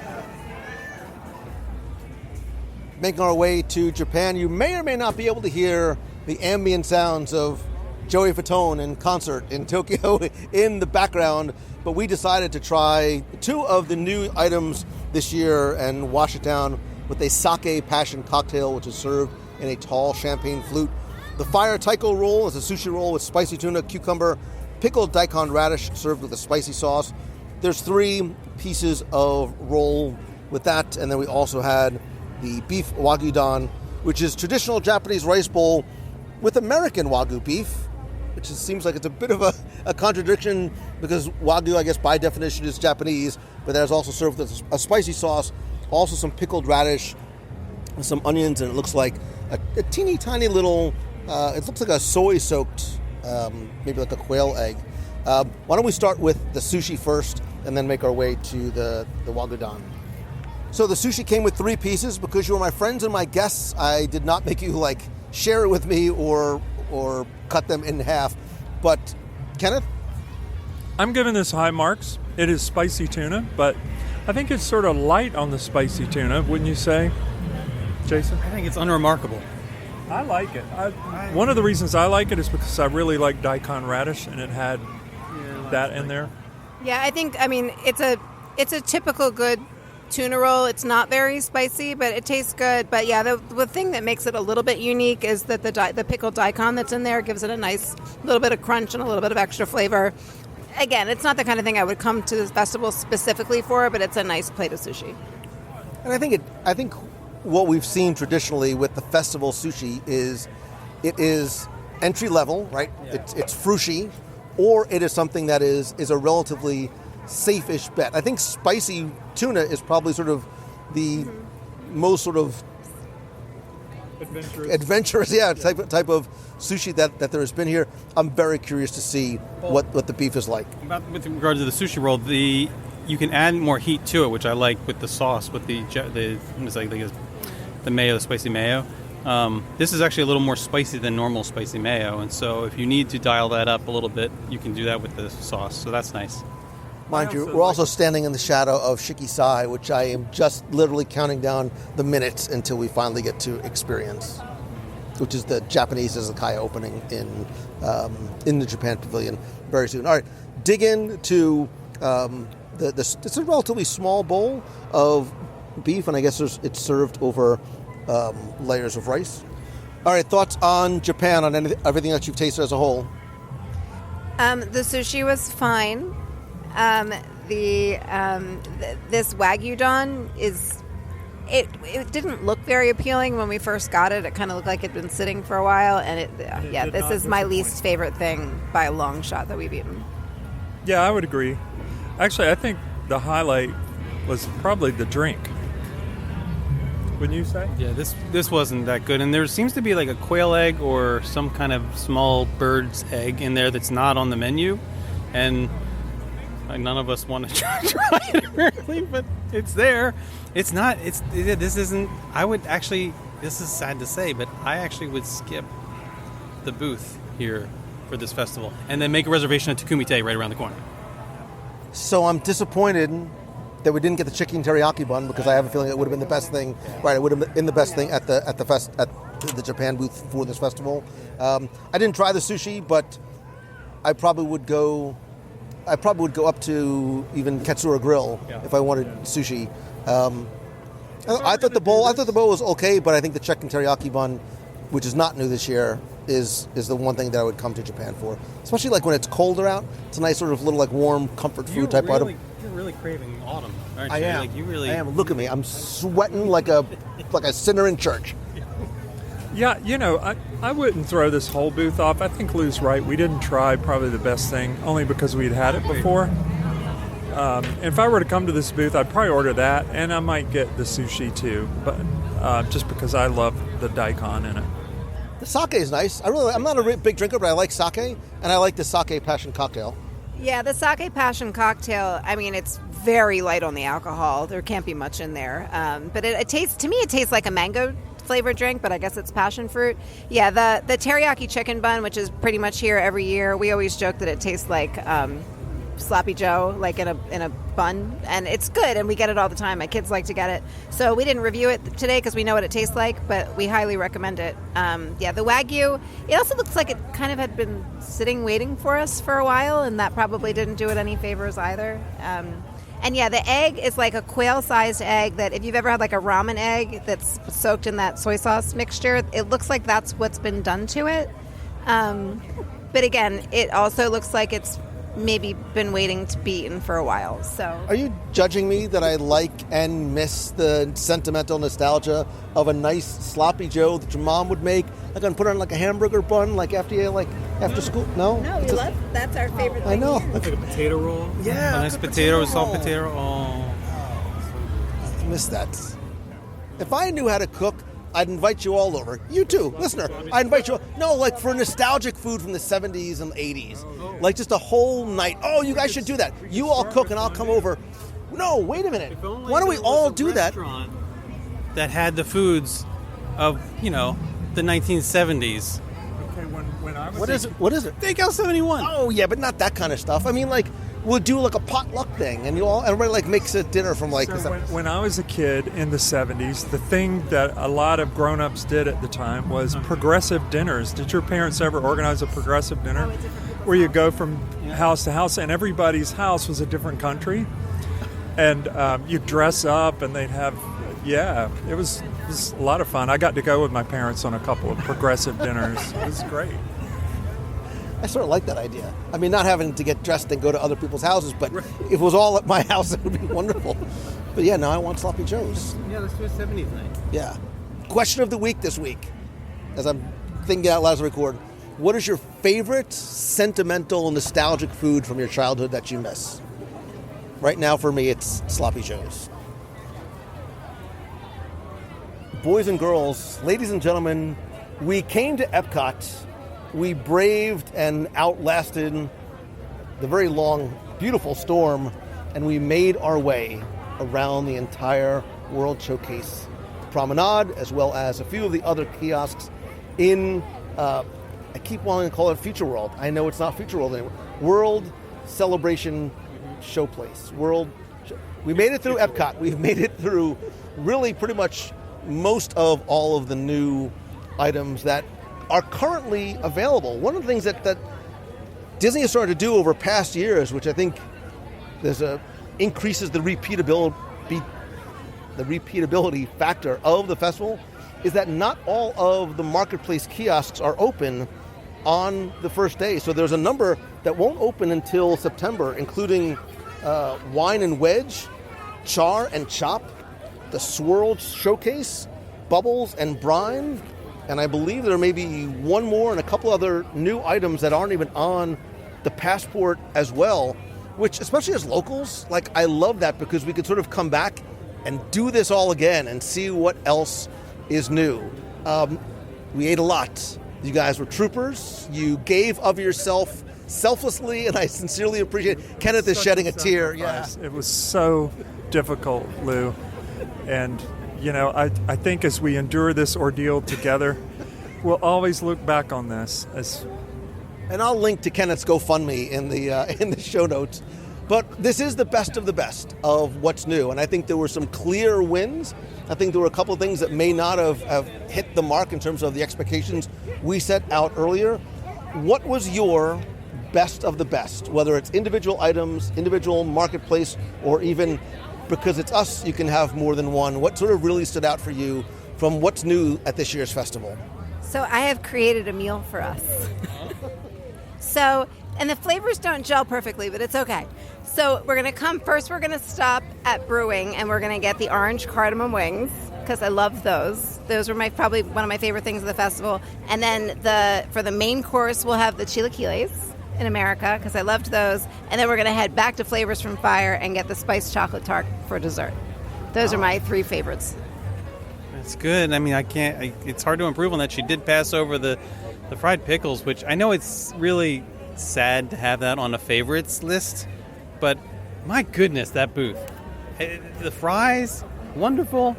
Making our way to Japan, you may or may not be able to hear the ambient sounds of Joey Fatone in concert in Tokyo in the background, but we decided to try two of the new items this year and wash it down with a sake passion cocktail, which is served in a tall champagne flute. The fire taiko roll is a sushi roll with spicy tuna, cucumber, pickled daikon radish served with a spicy sauce. There's 3 pieces of roll with that, and then we also had the beef wagyu don, which is traditional Japanese rice bowl with American wagyu beef, which seems like it's a bit of a contradiction because wagyu, I guess, by definition is Japanese, but that is also served with a spicy sauce, also some pickled radish, and some onions, and it looks like a teeny tiny little, it looks like a soy-soaked, maybe like a quail egg. Why don't we start with the sushi first and then make our way to the wagyu don. So the sushi came with 3 pieces. Because you were my friends and my guests, I did not make you share it with me or cut them in half. But Kenneth? I'm giving this high marks. It is spicy tuna, but I think it's sort of light on the spicy tuna, wouldn't you say, Jason? I think it's unremarkable. I like it. One of the reasons I like it is because I really like daikon radish, and it had that in there. Yeah, it's a typical good tuna roll. It's not very spicy, but it tastes good. But yeah, the thing that makes it a little bit unique is that the pickled daikon that's in there gives it a nice little bit of crunch and a little bit of extra flavor. Again, it's not the kind of thing I would come to this festival specifically for, but it's a nice plate of sushi. And I think what we've seen traditionally with the festival sushi is it is entry level, right? Yeah. It's frushi, or it is something that is a relatively safe-ish bet. I think spicy tuna is probably sort of the most sort of adventurous, type of sushi that there has been here. I'm very curious to see what the beef is like. With regard to the sushi roll, you can add more heat to it, which I like with the sauce, with the mayo, the spicy mayo. This is actually a little more spicy than normal spicy mayo, and so if you need to dial that up a little bit, you can do that with the sauce, so that's nice. Mind you, we're also standing in the shadow of Shikisai, which I am just literally counting down the minutes until we finally get to experience, which is the Japanese izakaya opening in the Japan Pavilion very soon. All right, dig into it's a relatively small bowl of beef, and I guess it's served over layers of rice. All right, thoughts on Japan, on everything that you've tasted as a whole? The sushi was fine. This Wagyu don it didn't look very appealing when we first got it. It kind of looked like it'd been sitting for a while, and this is my least favorite thing by a long shot that we've eaten. Yeah, I would agree. Actually, I think the highlight was probably the drink. Wouldn't you say? Yeah, this wasn't that good, and there seems to be like a quail egg or some kind of small bird's egg in there that's not on the menu, and none of us want to try it apparently, but it's there. It's not. This isn't. I would actually. This is sad to say, but I actually would skip the booth here for this festival and then make a reservation at Takumite right around the corner. So I'm disappointed that we didn't get the chicken teriyaki bun, because I have a feeling it would have been the best thing. Right, it would have been the best thing at the Japan booth for this festival. I didn't try the sushi, but I probably would go up to even Katsura Grill if I wanted sushi. I thought the bowl was okay, but I think the chicken teriyaki bun, which is not new this year, is the one thing that I would come to Japan for. Especially like when it's colder out. It's a nice sort of little like warm comfort food type item. You're really craving autumn, aren't you? I am. I am. Look at me. I'm sweating like a sinner in church. Yeah, I wouldn't throw this whole booth off. I think Lou's right. We didn't try probably the best thing, only because we'd had it before. If I were to come to this booth, I'd probably order that, and I might get the sushi too, but just because I love the daikon in it. The sake is nice. I'm not a big drinker, but I like sake, and I like the sake passion cocktail. Yeah, the sake passion cocktail, I mean, it's very light on the alcohol. There can't be much in there. But it tastes like a mango flavored drink, but I guess it's passion fruit. Yeah, the teriyaki chicken bun, which is pretty much here every year, we always joke that it tastes like Sloppy Joe, like in a bun, and it's good, and we get it all the time. My kids like to get it. So we didn't review it today because we know what it tastes like, but we highly recommend it. The Wagyu, it also looks like it kind of had been sitting waiting for us for a while, and that probably didn't do it any favors either. The egg is like a quail-sized egg that if you've ever had like a ramen egg that's soaked in that soy sauce mixture, it looks like that's what's been done to it. But again, it also looks like it's maybe been waiting to be eaten for a while. So, are you judging me that I like and miss the sentimental nostalgia of a nice sloppy Joe that your mom would make? Like, I'm put on like a hamburger bun, like after school. No, you love. That's our favorite thing. I know. Here. Like a potato roll. Yeah, a nice potato, soft potato roll. Oh, I miss that. If I knew how to cook, I'd invite you all over. You too, listener. I'd invite you. No, like for nostalgic food from the 70s and 80s. Like just a whole night. Oh, you guys should do that. You all cook and I'll come over. No, wait a minute. Why don't we all do that? That had the foods of, the 1970s. Okay, when I was... What is it? Steakhouse 71. Oh, yeah, but not that kind of stuff. I mean, like, we'll do like a potluck thing, and everybody like makes a dinner from like. So when I was a kid in the 70s, the thing that a lot of grown-ups did at the time was progressive dinners. Did your parents ever organize a progressive dinner where you go from house to house, and everybody's house was a different country, and you dress up, and they'd have. Yeah, it was a lot of fun. I got to go with my parents on a couple of progressive dinners. It was great. I sort of like that idea. I mean, not having to get dressed and go to other people's houses, but if it was all at my house, it would be wonderful. But yeah, now I want sloppy joes. Yeah, let's do a 70s night. Yeah. Question of the week this week, as I'm thinking out loud to record. What is your favorite sentimental, nostalgic food from your childhood that you miss? Right now, for me, it's sloppy joes. boys and girls, ladies and gentlemen, we came to EPCOT. We braved and outlasted the very long, beautiful storm, and we made our way around the entire World Showcase Promenade, as well as a few of the other kiosks in, I keep wanting to call it Future World. I know it's not Future World anymore. World Celebration Showplace. We made it through EPCOT. We've made it through really pretty much most of all of the new items that are currently available. One of the things that Disney has started to do over past years, which I think increases the repeatability factor of the festival, is that not all of the marketplace kiosks are open on the first day. So there's a number that won't open until September, including Wine and Wedge, Char and Chop, the Swirl Showcase, Bubbles and Brine, and I believe there may be one more and a couple other new items that aren't even on the passport as well, which, especially as locals, like, I love that because we could sort of come back and do this all again and see what else is new. We ate a lot. You guys were troopers. You gave of yourself selflessly, and I sincerely appreciate it. Kenneth is shedding a tear. Yeah. It was so difficult, Lou. And, you know, I think as we endure this ordeal together, we'll always look back on this as... And I'll link to Kenneth's GoFundMe in the show notes. But this is the best of what's new. And I think there were some clear wins. I think there were a couple of things that may not have hit the mark in terms of the expectations we set out earlier. What was your best of the best, whether it's individual items, individual marketplace, or even because it's us, you can have more than one? What sort of really stood out for you from what's new at this year's festival? So I have created a meal for us. So, and the flavors don't gel perfectly, but it's okay. So we're going to stop at Brewing, and we're going to get the orange cardamom wings, because I love those. Those were probably one of my favorite things of the festival. And then for the main course, we'll have the chilaquiles in America, because I loved those. And then we're going to head back to Flavors from Fire and get the spiced chocolate tart for dessert. Those are my three favorites. That's good. I mean, it's hard to improve on that. She did pass over the fried pickles, which I know it's really sad to have that on a favorites list, but my goodness, that booth. The fries, wonderful.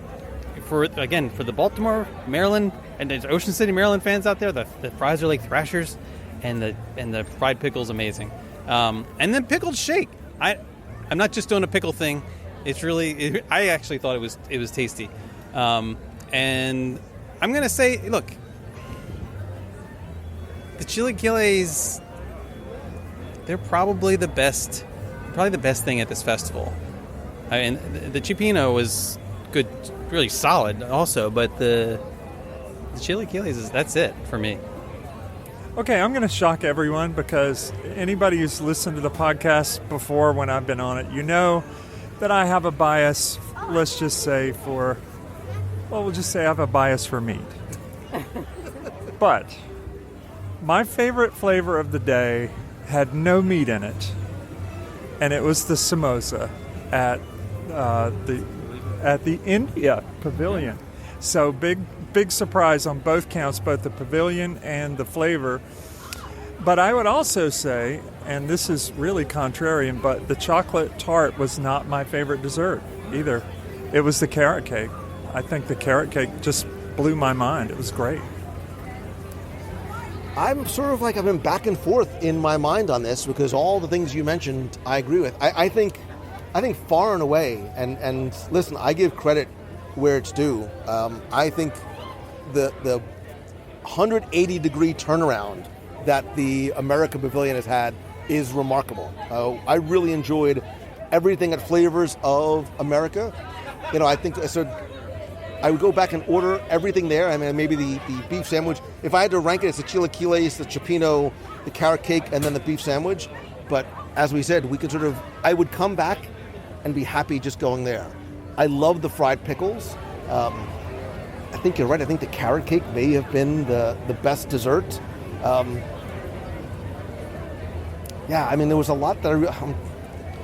For the Baltimore, Maryland, and there's Ocean City, Maryland fans out there, the fries are like Thrashers, and the fried pickle's amazing. And then pickled shake. I'm not just doing a pickle thing. It's really, I actually thought it was tasty. And I'm going to say, look, the chilaquiles, they're probably the best thing at this festival. I mean, the cipino was good, really solid also, but the chilaquiles, that's it for me. Okay, I'm going to shock everyone, because anybody who's listened to the podcast before when I've been on it, you know that I have a bias, let's just say we'll just say I have a bias for meat. But my favorite flavor of the day had no meat in it, and it was the samosa at the India Pavilion. So big surprise on both counts, both the pavilion and the flavor. But I would also say, and this is really contrarian, but the chocolate tart was not my favorite dessert either. It was the carrot cake. I think the carrot cake just blew my mind. It was great. I'm sort of like, I've been back and forth in my mind on this, because all the things you mentioned I agree with. I think far and away, and listen, I give credit where it's due. I think the 180-degree turnaround that the America Pavilion has had is remarkable. I really enjoyed everything at Flavors of America. You know, I think I would go back and order everything there. I mean, maybe the beef sandwich. If I had to rank it, it's the chilaquiles, the cipino, the carrot cake, and then the beef sandwich. But as we said, I would come back and be happy just going there. I love the fried pickles. I think you're right. I think the carrot cake may have been the best dessert. Yeah, I mean, there was a lot that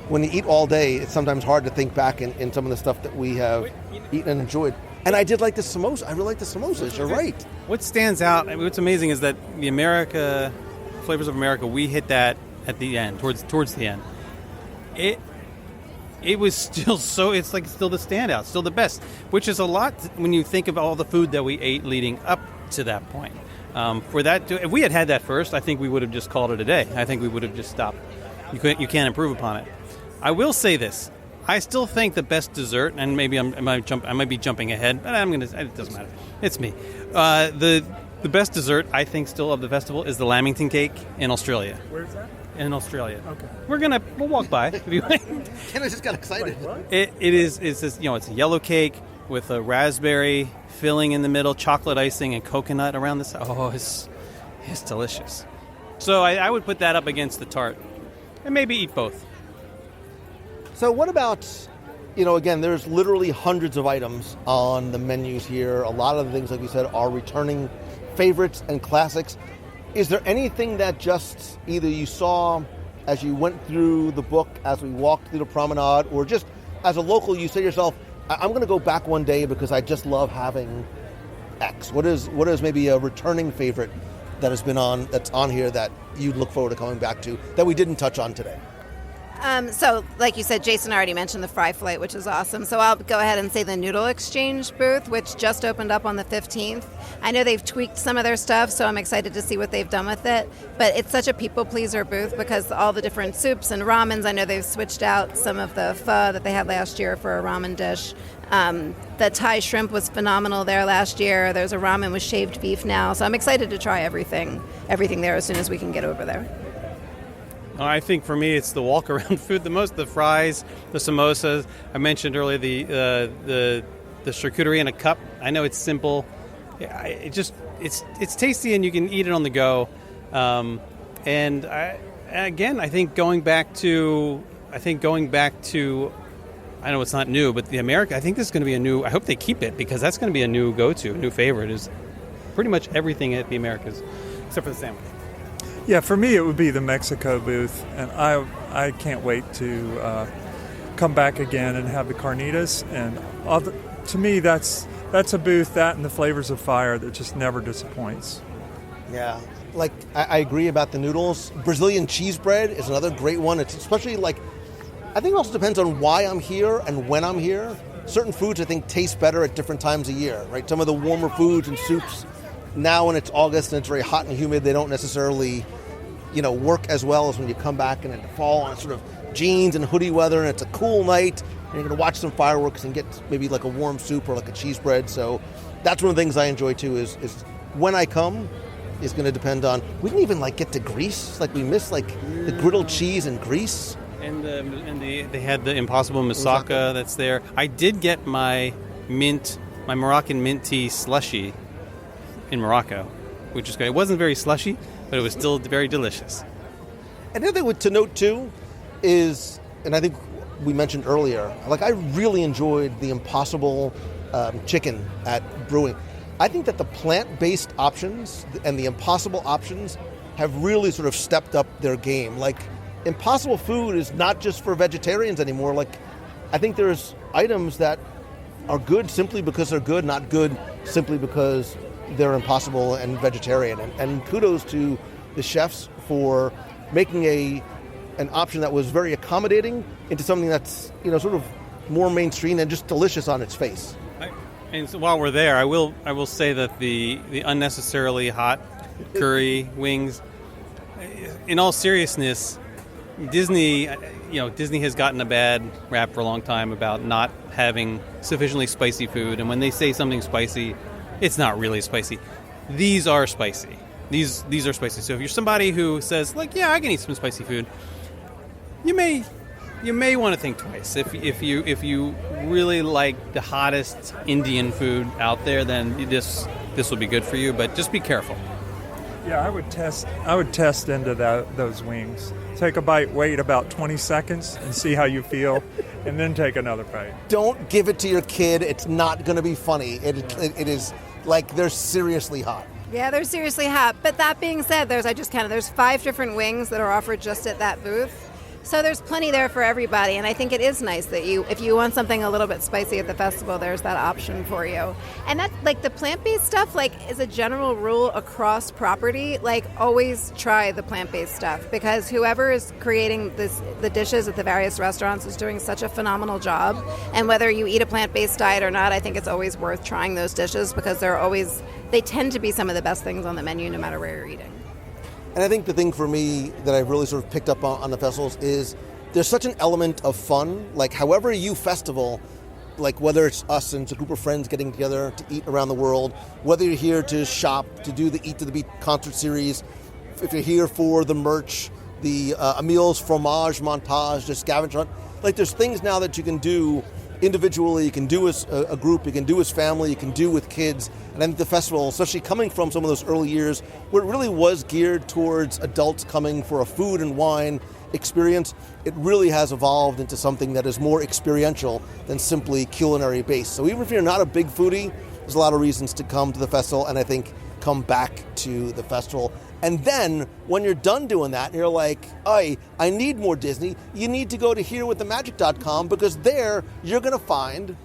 when you eat all day, it's sometimes hard to think back in some of the stuff that we have eaten and enjoyed. And I did like the samosa. I really like the samosas. You're right. What stands out, what's amazing is that the Flavors of America, we hit that at the end, towards the end. It was still it's like still the standout, still the best, which is a lot when you think of all the food that we ate leading up to that point. If we had that first, I think we would have just called it a day. I think we would have just stopped. You can't improve upon it. I will say this. I still think the best dessert, and maybe I might be jumping ahead, but it doesn't matter. It's me. The best dessert, I think, still of the festival is the Lamington cake in Australia. Where's that? In Australia. Okay. We'll walk by if you want. Ken just got excited. It's this, it's a yellow cake with a raspberry filling in the middle, chocolate icing, and coconut around the side. Oh, it's delicious. So I would put that up against the tart, and maybe eat both. So what about, again, there's literally hundreds of items on the menus here. A lot of the things, like you said, are returning favorites and classics. Is there anything that just either you saw as you went through the book, as we walked through the promenade, or just as a local, you say to yourself, I'm going to go back one day because I just love having X? What is maybe a returning favorite that's on here that you'd look forward to coming back to that we didn't touch on today? So, like you said, Jason already mentioned the fry flight, which is awesome. So I'll go ahead and say the Noodle Exchange booth, which just opened up on the 15th. I know they've tweaked some of their stuff, so I'm excited to see what they've done with it. But it's such a people-pleaser booth because all the different soups and ramens, I know they've switched out some of the pho that they had last year for a ramen dish. The Thai shrimp was phenomenal there last year. There's a ramen with shaved beef now. So I'm excited to try everything there as soon as we can get over there. I think for me, it's the walk-around food the most. The fries, the samosas. I mentioned earlier the charcuterie in a cup. I know it's simple. It's tasty and you can eat it on the go. I think going back to I know it's not new, but the America. I think this is going to be a new. I hope they keep it because that's going to be a new go-to, a new favorite. Is pretty much everything at the Americas except for the sandwich. Yeah, for me it would be the Mexico booth, and I can't wait to come back again and have the carnitas. And to me, that's a booth, that and the Flavors of Fire, that just never disappoints. Yeah, like I agree about the noodles. Brazilian cheese bread is another great one. It's especially I think it also depends on why I'm here and when I'm here. Certain foods I think taste better at different times of year, right? Some of the warmer foods and soups, now when it's August and it's very hot and humid, they don't necessarily work as well as when you come back in the fall on sort of jeans and hoodie weather and it's a cool night and you're going to watch some fireworks and get maybe like a warm soup or like a cheese bread. So that's one of the things I enjoy too is when I come is going to depend on, we didn't even get to Greece. We missed the griddled cheese in Greece. And they had the Impossible Moussaka that's there. I did get my Moroccan mint tea slushy in Morocco, which is great. It wasn't very slushy, but it was still very delicious. Another thing to note, too, is, and I think we mentioned earlier, I really enjoyed the Impossible chicken at Brewing. I think that the plant-based options and the Impossible options have really sort of stepped up their game. Impossible food is not just for vegetarians anymore. I think there's items that are good simply because they're good, not good simply because they're impossible and vegetarian. And kudos to the chefs for making an option that was very accommodating into something that's sort of more mainstream and just delicious on its face. And so while we're there, I will say that the unnecessarily hot curry wings, in all seriousness, Disney has gotten a bad rap for a long time about not having sufficiently spicy food, and when they say something spicy, it's not really spicy. These are spicy. These are spicy. So if you're somebody who says, yeah, I can eat some spicy food, you may want to think twice. If you really like the hottest Indian food out there, then this will be good for you. But just be careful. Yeah, I would test into those wings. Take a bite, wait about 20 seconds, and see how you feel, and then take another bite. Don't give it to your kid. It's not going to be funny. It is they're seriously hot. Yeah, they're seriously hot. But that being said, there's 5 different wings that are offered just at that booth. So there's plenty there for everybody, and I think it is nice that if you want something a little bit spicy at the festival, there's that option for you. And that, like, the plant-based stuff, like, is a general rule across property. Like, always try the plant-based stuff, because whoever is creating the dishes at the various restaurants is doing such a phenomenal job. And whether you eat a plant-based diet or not, I think it's always worth trying those dishes, because they tend to be some of the best things on the menu, no matter where you're eating. And I think the thing for me that I've really sort of picked up on the festivals is there's such an element of fun. Like, however you festival, like whether it's us and it's a group of friends getting together to eat around the world, whether you're here to shop, to do the Eat to the Beat concert series, if you're here for the merch, the Emil's fromage montage, the scavenger hunt, like there's things now that you can do individually, you can do as a group, you can do as family, you can do with kids. And I think the festival, especially coming from some of those early years where it really was geared towards adults coming for a food and wine experience, it really has evolved into something that is more experiential than simply culinary based. So even if you're not a big foodie, there's a lot of reasons to come to the festival, and I think come back to the festival. And then when you're done doing that and you're like, I need more Disney, you need to go to herewiththemagic.com, because there you're going to find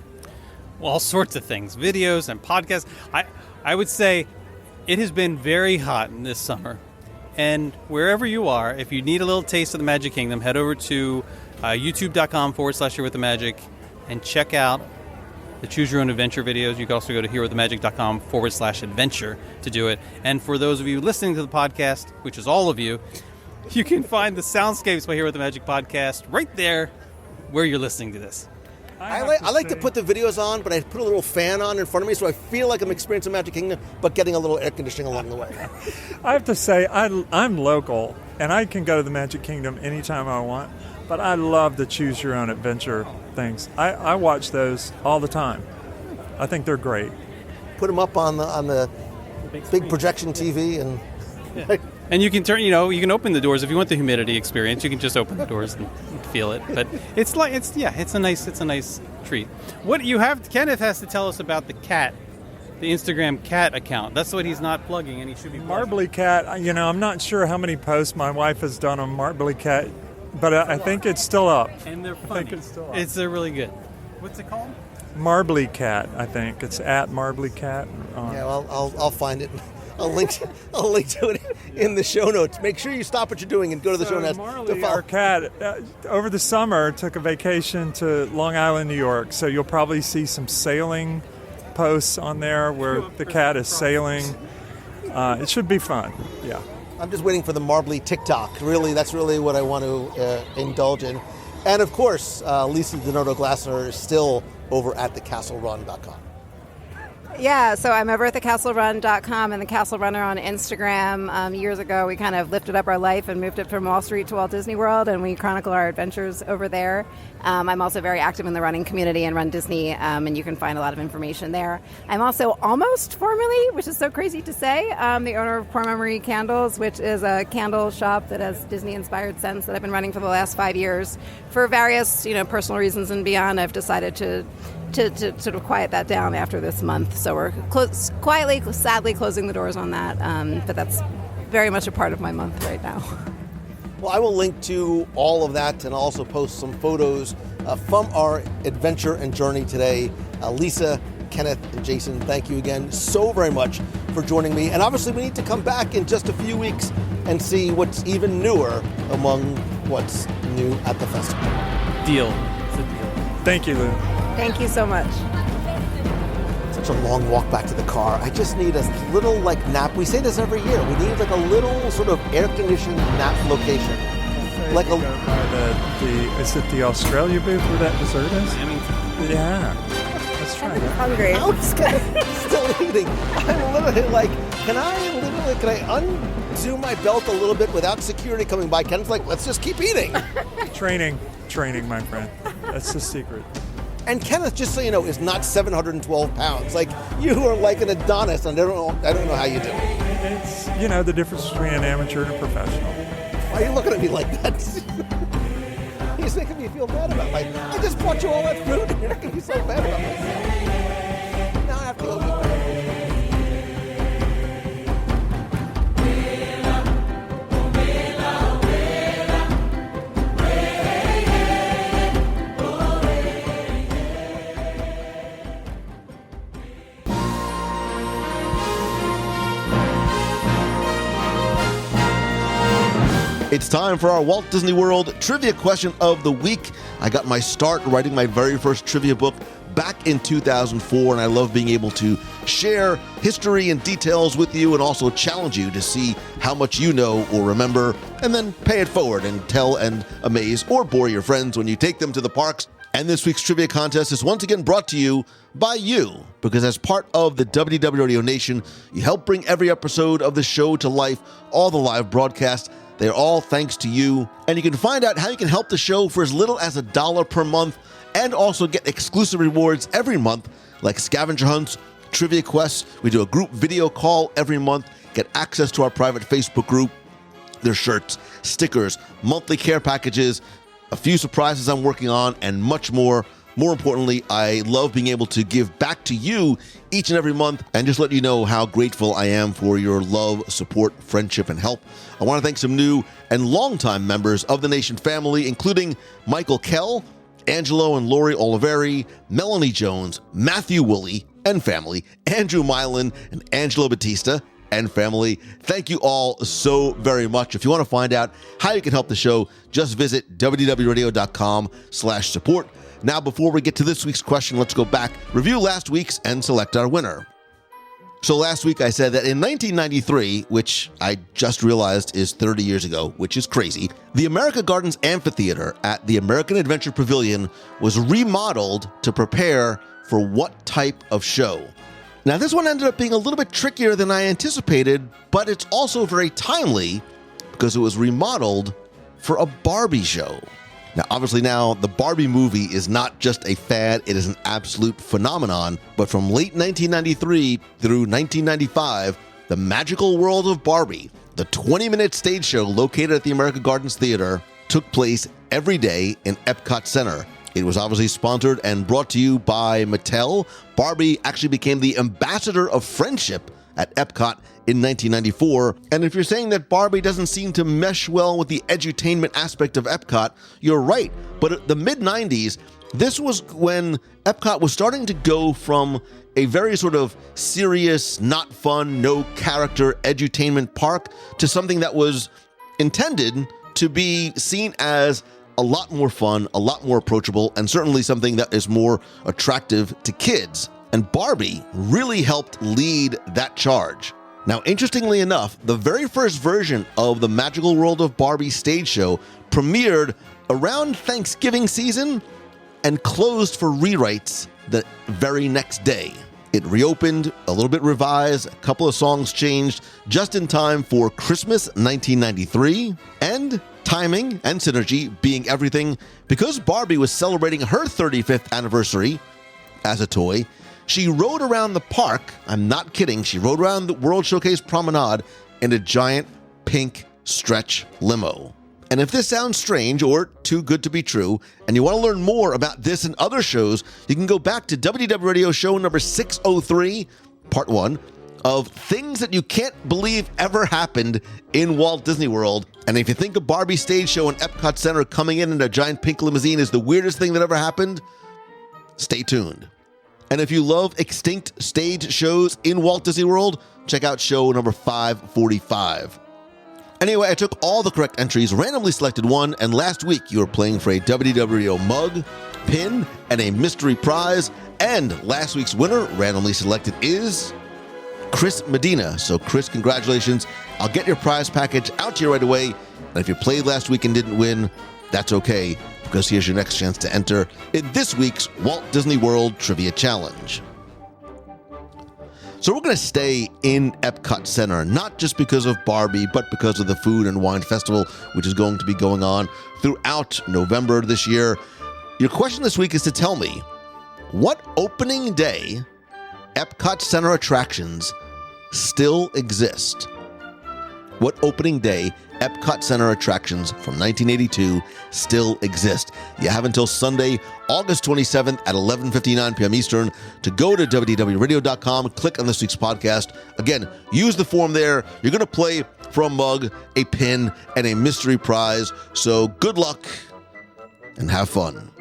all sorts of things, videos and podcasts. I would say it has been very hot this summer. And wherever you are, if you need a little taste of the Magic Kingdom, head over to youtube.com/herewiththemagic and check out the Choose Your Own Adventure videos. You can also go to herewiththemagic.com/adventure to do it. And for those of you listening to the podcast, which is all of you, you can find the Soundscapes by Here with the Magic podcast right there where you're listening to this. I like to put the videos on, but I put a little fan on in front of me so I feel like I'm experiencing Magic Kingdom, but getting a little air conditioning along the way. I have to say, I'm local, and I can go to the Magic Kingdom anytime I want, but I love the Choose Your Own Adventure things. I watch those all the time. I think they're great. Put them up on the big projection TV, and and you can you can open the doors if you want the humidity experience. You can just open the doors and feel it. But it's a nice treat. What you have, Kenneth has to tell us about the cat, the Instagram cat account. That's what he's not plugging, and he should be plugging. Marbly Cat. I'm not sure how many posts my wife has done on Marbly Cat, but I think it's still up. And they're funny. I think it's still up. They're really good. What's it called? Marbly Cat. I think it's at Marbly Cat. Yeah, well, I'll find it. I'll link to it in the show notes. Make sure you stop what you're doing and go to the show notes. Marley, our cat, over the summer took a vacation to Long Island, New York. So you'll probably see some sailing posts on there where the cat is sailing. It should be fun. Yeah. I'm just waiting for the Marbly TikTok. Really, that's really what I want to indulge in. And of course, Lisa Donato Glasser is still over at thecastlerun.com. Yeah, so I'm over at thecastlerun.com and the Castle Runner on Instagram. Years ago, we kind of lifted up our life and moved it from Wall Street to Walt Disney World, and we chronicle our adventures over there. I'm also very active in the running community and Run Disney, and you can find a lot of information there. I'm also almost formally, which is so crazy to say, the owner of Core Memory Candles, which is a candle shop that has Disney-inspired scents that I've been running for the last 5 years. For various, personal reasons and beyond, I've decided to sort of quiet that down after this month. So we're quietly, sadly closing the doors on that, but that's very much a part of my month right now. Well, I will link to all of that and also post some photos from our adventure and journey today. Lisa, Kenneth, and Jason, thank you again so very much for joining me. And obviously we need to come back in just a few weeks and see what's even newer among what's new at the festival. Deal. It's a deal. Thank you, Lou. Thank you so much. Such a long walk back to the car. I just need a little nap. We say this every year. We need a little sort of air-conditioned nap location. Like a is it the Australia booth where that dessert is? Yeah. Let's try that. Hungry. I'm still eating. I'm literally can I undo my belt a little bit without security coming by? Ken's like, let's just keep eating. Training, my friend. That's the secret. And Kenneth, just so you know, is not 712 pounds. You are like an Adonis, and I don't know how you do it. It's, the difference between an amateur and a professional. Why are you looking at me like that? He's making me feel bad about I just bought you all that food, and you're not going to be so bad about myself. Now I have to go eat. It's time for our Walt Disney World Trivia Question of the Week. I got my start writing my very first trivia book back in 2004, and I love being able to share history and details with you and also challenge you to see how much you know or remember, and then pay it forward and tell and amaze or bore your friends when you take them to the parks. And this week's trivia contest is once again brought to you by you, because as part of the WDW Radio Nation, you help bring every episode of the show to life, all the live broadcasts. They're all thanks to you. And you can find out how you can help the show for as little as $1 per month, and also get exclusive rewards every month, like scavenger hunts, trivia quests. We do a group video call every month, get access to our private Facebook group. There's shirts, stickers, monthly care packages, a few surprises I'm working on, and much more. More importantly, I love being able to give back to you each and every month, and just let you know how grateful I am for your love, support, friendship, and help. I want to thank some new and longtime members of the Nation family, including Michael Kell, Angelo and Lori Oliveri, Melanie Jones, Matthew Woolley and family, Andrew Milan and Angelo Batista and family. Thank you all so very much. If you want to find out how you can help the show, just visit www.radio.com/support. Now, before we get to this week's question, let's go back, review last week's, and select our winner. So last week I said that in 1993, which I just realized is 30 years ago, which is crazy, the America Gardens Amphitheater at the American Adventure Pavilion was remodeled to prepare for what type of show? Now, this one ended up being a little bit trickier than I anticipated, but it's also very timely because it was remodeled for a Barbie show. Now, obviously now, the Barbie movie is not just a fad, it is an absolute phenomenon. But from late 1993 through 1995, the Magical World of Barbie, the 20-minute stage show located at the America Gardens Theater, took place every day in EPCOT Center. It was obviously sponsored and brought to you by Mattel. Barbie actually became the ambassador of friendship at EPCOT in 1994. And if you're saying that Barbie doesn't seem to mesh well with the edutainment aspect of EPCOT, you're right. But at the mid-90s, this was when EPCOT was starting to go from a very sort of serious, not fun, no character edutainment park to something that was intended to be seen as a lot more fun, a lot more approachable, and certainly something that is more attractive to kids. And Barbie really helped lead that charge. Now, interestingly enough, the very first version of the Magical World of Barbie stage show premiered around Thanksgiving season and closed for rewrites the very next day. It reopened, a little bit revised, a couple of songs changed, just in time for Christmas 1993, and timing and synergy being everything, because Barbie was celebrating her 35th anniversary as a toy, she rode around the park, I'm not kidding, she rode around the World Showcase Promenade in a giant pink stretch limo. And if this sounds strange or too good to be true, and you want to learn more about this and other shows, you can go back to WDW Radio show number 603, part 1, of things that you can't believe ever happened in Walt Disney World. And if you think a Barbie stage show in EPCOT Center coming in a giant pink limousine is the weirdest thing that ever happened, stay tuned. And if you love extinct stage shows in Walt Disney World, check out show number 545. Anyway, I took all the correct entries, randomly selected one, and last week you were playing for a WDW Radio mug, pin, and a mystery prize. And last week's winner, randomly selected, is Chris Medina. So Chris, congratulations. I'll get your prize package out to you right away. And if you played last week and didn't win, that's okay, because here's your next chance to enter in this week's Walt Disney World Trivia Challenge. So we're going to stay in EPCOT Center, not just because of Barbie, but because of the Food and Wine Festival, which is going to be going on throughout November this year. Your question this week is to tell me, what opening day EPCOT Center attractions still exist? What opening day EPCOT Center attractions from 1982 still exist? You have until Sunday, August 27th at 11:59 p.m. Eastern to go to WDWRadio.com, click on this week's podcast. Again, use the form there. You're going to play for a mug, a pin, and a mystery prize. So good luck and have fun.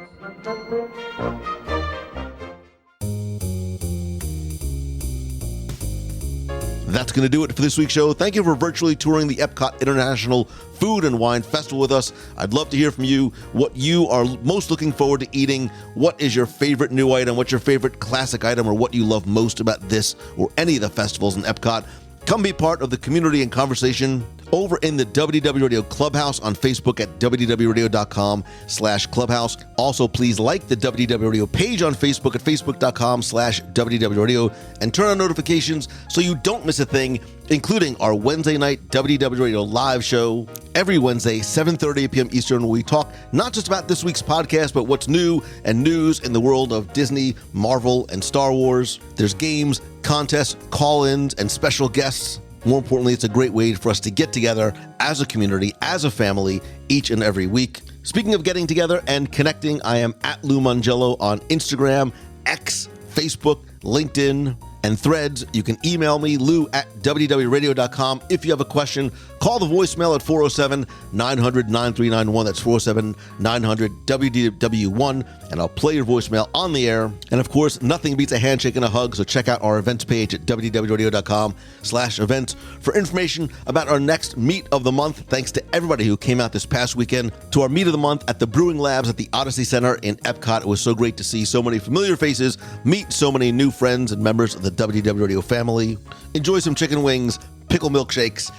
That's going to do it for this week's show. Thank you for virtually touring the EPCOT International Food and Wine Festival with us. I'd love to hear from you what you are most looking forward to eating. What is your favorite new item? What's your favorite classic item, or what you love most about this or any of the festivals in EPCOT? Come be part of the community and conversation over in the WDW Radio Clubhouse on Facebook at wdwradio.com/clubhouse. Also, please like the WDW Radio page on Facebook at facebook.com/WDW Radio and turn on notifications so you don't miss a thing, including our Wednesday night WDW Radio live show every Wednesday, 7:30 p.m. Eastern, where we talk not just about this week's podcast, but what's new and news in the world of Disney, Marvel, and Star Wars. There's games, contests, call-ins, and special guests. More importantly, it's a great way for us to get together as a community, as a family, each and every week. Speaking of getting together and connecting, I am at Lou Mongello on Instagram, X, Facebook, LinkedIn, and Threads. You can email me, lou@wdwradio.com. If you have a question, call the voicemail at 407-900-9391. That's 407-900-WDW1, and I'll play your voicemail on the air. And of course, nothing beats a handshake and a hug, so check out our events page at wdwradio.com/events for information about our next Meet of the Month. Thanks to everybody who came out this past weekend to our Meet of the Month at the Brewing Labs at the Odyssey Center in EPCOT. It was so great to see so many familiar faces, meet so many new friends and members of the WDW Radio family. Enjoy some chicken wings, pickle milkshakes,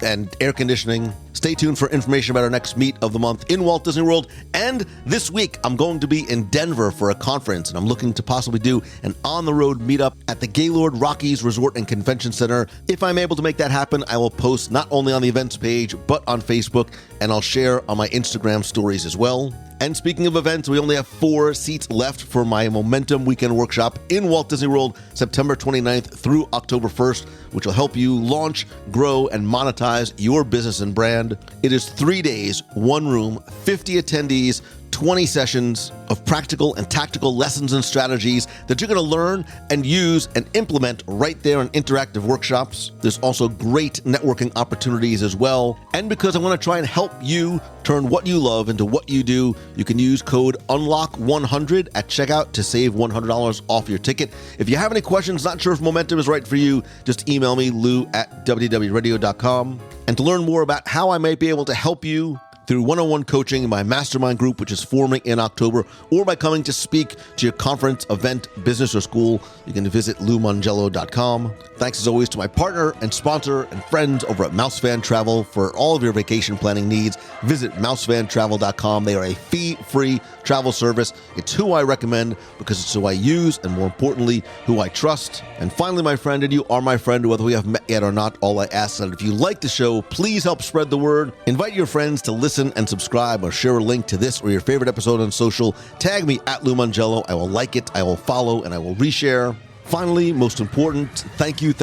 and air conditioning. Stay tuned for information about our next Meet of the Month in Walt Disney World. And this week, I'm going to be in Denver for a conference, and I'm looking to possibly do an on-the-road meetup at the Gaylord Rockies Resort and Convention Center. If I'm able to make that happen, I will post not only on the events page, but on Facebook, and I'll share on my Instagram stories as well. And speaking of events, we only have 4 seats left for my Momentum Weekend Workshop in Walt Disney World, September 29th through October 1st, which will help you launch, grow, and monetize your business and brand. It is 3 days, 1 room, 50 attendees, 20 sessions of practical and tactical lessons and strategies that you're going to learn and use and implement right there in interactive workshops. There's also great networking opportunities as well. And because I want to try and help you turn what you love into what you do, you can use code UNLOCK100 at checkout to save $100 off your ticket. If you have any questions, not sure if Momentum is right for you, just email me, lou@wdwradio.com. And to learn more about how I might be able to help you through one-on-one coaching in my mastermind group, which is forming in October, or by coming to speak to your conference, event, business, or school, you can visit loumongello.com. Thanks as always to my partner and sponsor and friends over at Mousefan Travel for all of your vacation planning needs. Visit mousefantravel.com. They are a fee-free travel service. It's who I recommend because it's who I use, and more importantly, who I trust. And finally, my friend, and you are my friend, whether we have met yet or not, all I ask is that if you like the show, please help spread the word. Invite your friends to listen and subscribe, or share a link to this or your favorite episode on social. Tag me at Lou Mongello. I will like it, I will follow, and I will reshare. Finally, most important, thank you.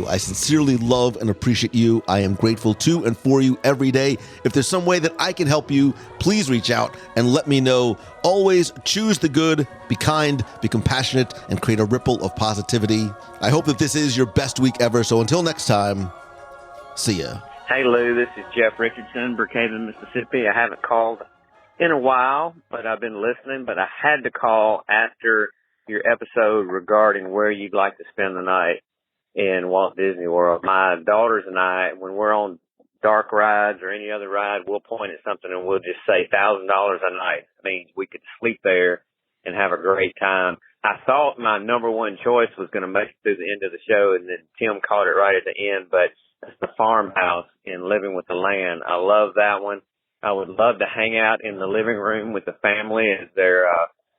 I sincerely love and appreciate you. I am grateful to and for you every day. If there's some way that I can help you, please reach out and let me know. Always choose the good, be kind, be compassionate, and create a ripple of positivity. I hope that this is your best week ever. So until next time, see ya. Hey, Lou, this is Jeff Richardson, Brookhaven, Mississippi. I haven't called in a while, but I've been listening. But I had to call after your episode regarding where you'd like to spend the night in Walt Disney World. My daughters and I, when we're on dark rides or any other ride, we'll point at something and we'll just say $1,000 a night. It means we could sleep there and have a great time. I thought my number one choice was going to make it through the end of the show, and then Tim caught it right at the end, but it's the farmhouse in Living with the Land. I love that one. I would love to hang out in the living room with the family as they're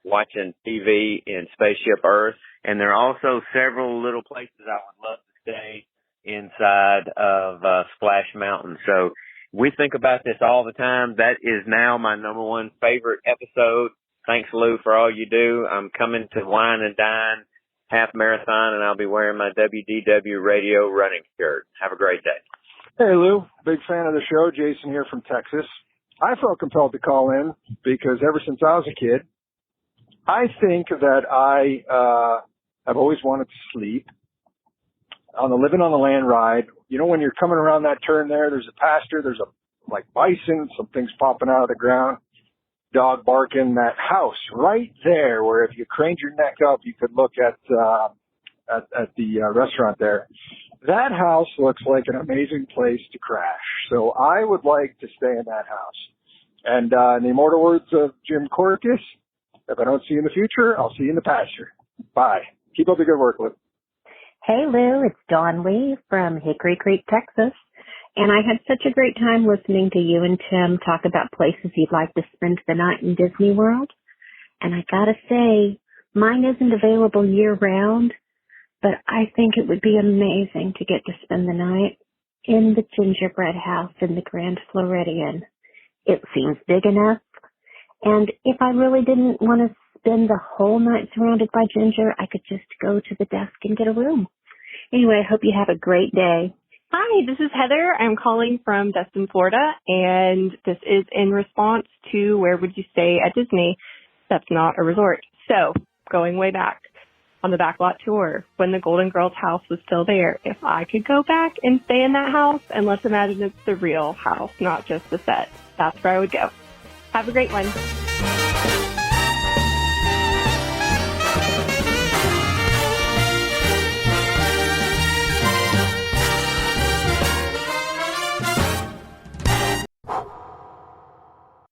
watching TV in Spaceship Earth. And there are also several little places I would love to stay inside of Splash Mountain. So we think about this all the time. That is now my number one favorite episode. Thanks, Lou, for all you do. I'm coming to Wine and Dine half marathon, and I'll be wearing my WDW Radio running shirt. Have a great day. Hey, Lou. Big fan of the show. Jason here from Texas. I felt compelled to call in because ever since I was a kid, I think that I have always wanted to sleep on the Living on the Land ride. You know, when you're coming around that turn there's a pasture, there's like bison, some things popping out of the ground, dog barking, that house right there where if you craned your neck up, you could look at the restaurant there. That house looks like an amazing place to crash. So I would like to stay in that house. And in the immortal words of Jim Corcus, if I don't see you in the future, I'll see you in the pasture. Bye. Keep up the good work, Lou. Hey, Lou. It's Dawn Lee from Hickory Creek, Texas. And I had such a great time listening to you and Tim talk about places you'd like to spend the night in Disney World. And I gotta say, mine isn't available year-round, but I think it would be amazing to get to spend the night in the gingerbread house in the Grand Floridian. It seems big enough, and if I really didn't want to spend the whole night surrounded by ginger, I could just go to the desk and get a room. Anyway, I hope you have a great day. Hi, this is Heather. I'm calling from Destin, Florida, and this is in response to where would you stay at Disney? That's not a resort. So, going way back on the backlot tour, when the Golden Girls house was still there, if I could go back and stay in that house, and let's imagine it's the real house, not just the set, that's where I would go. Have a great one.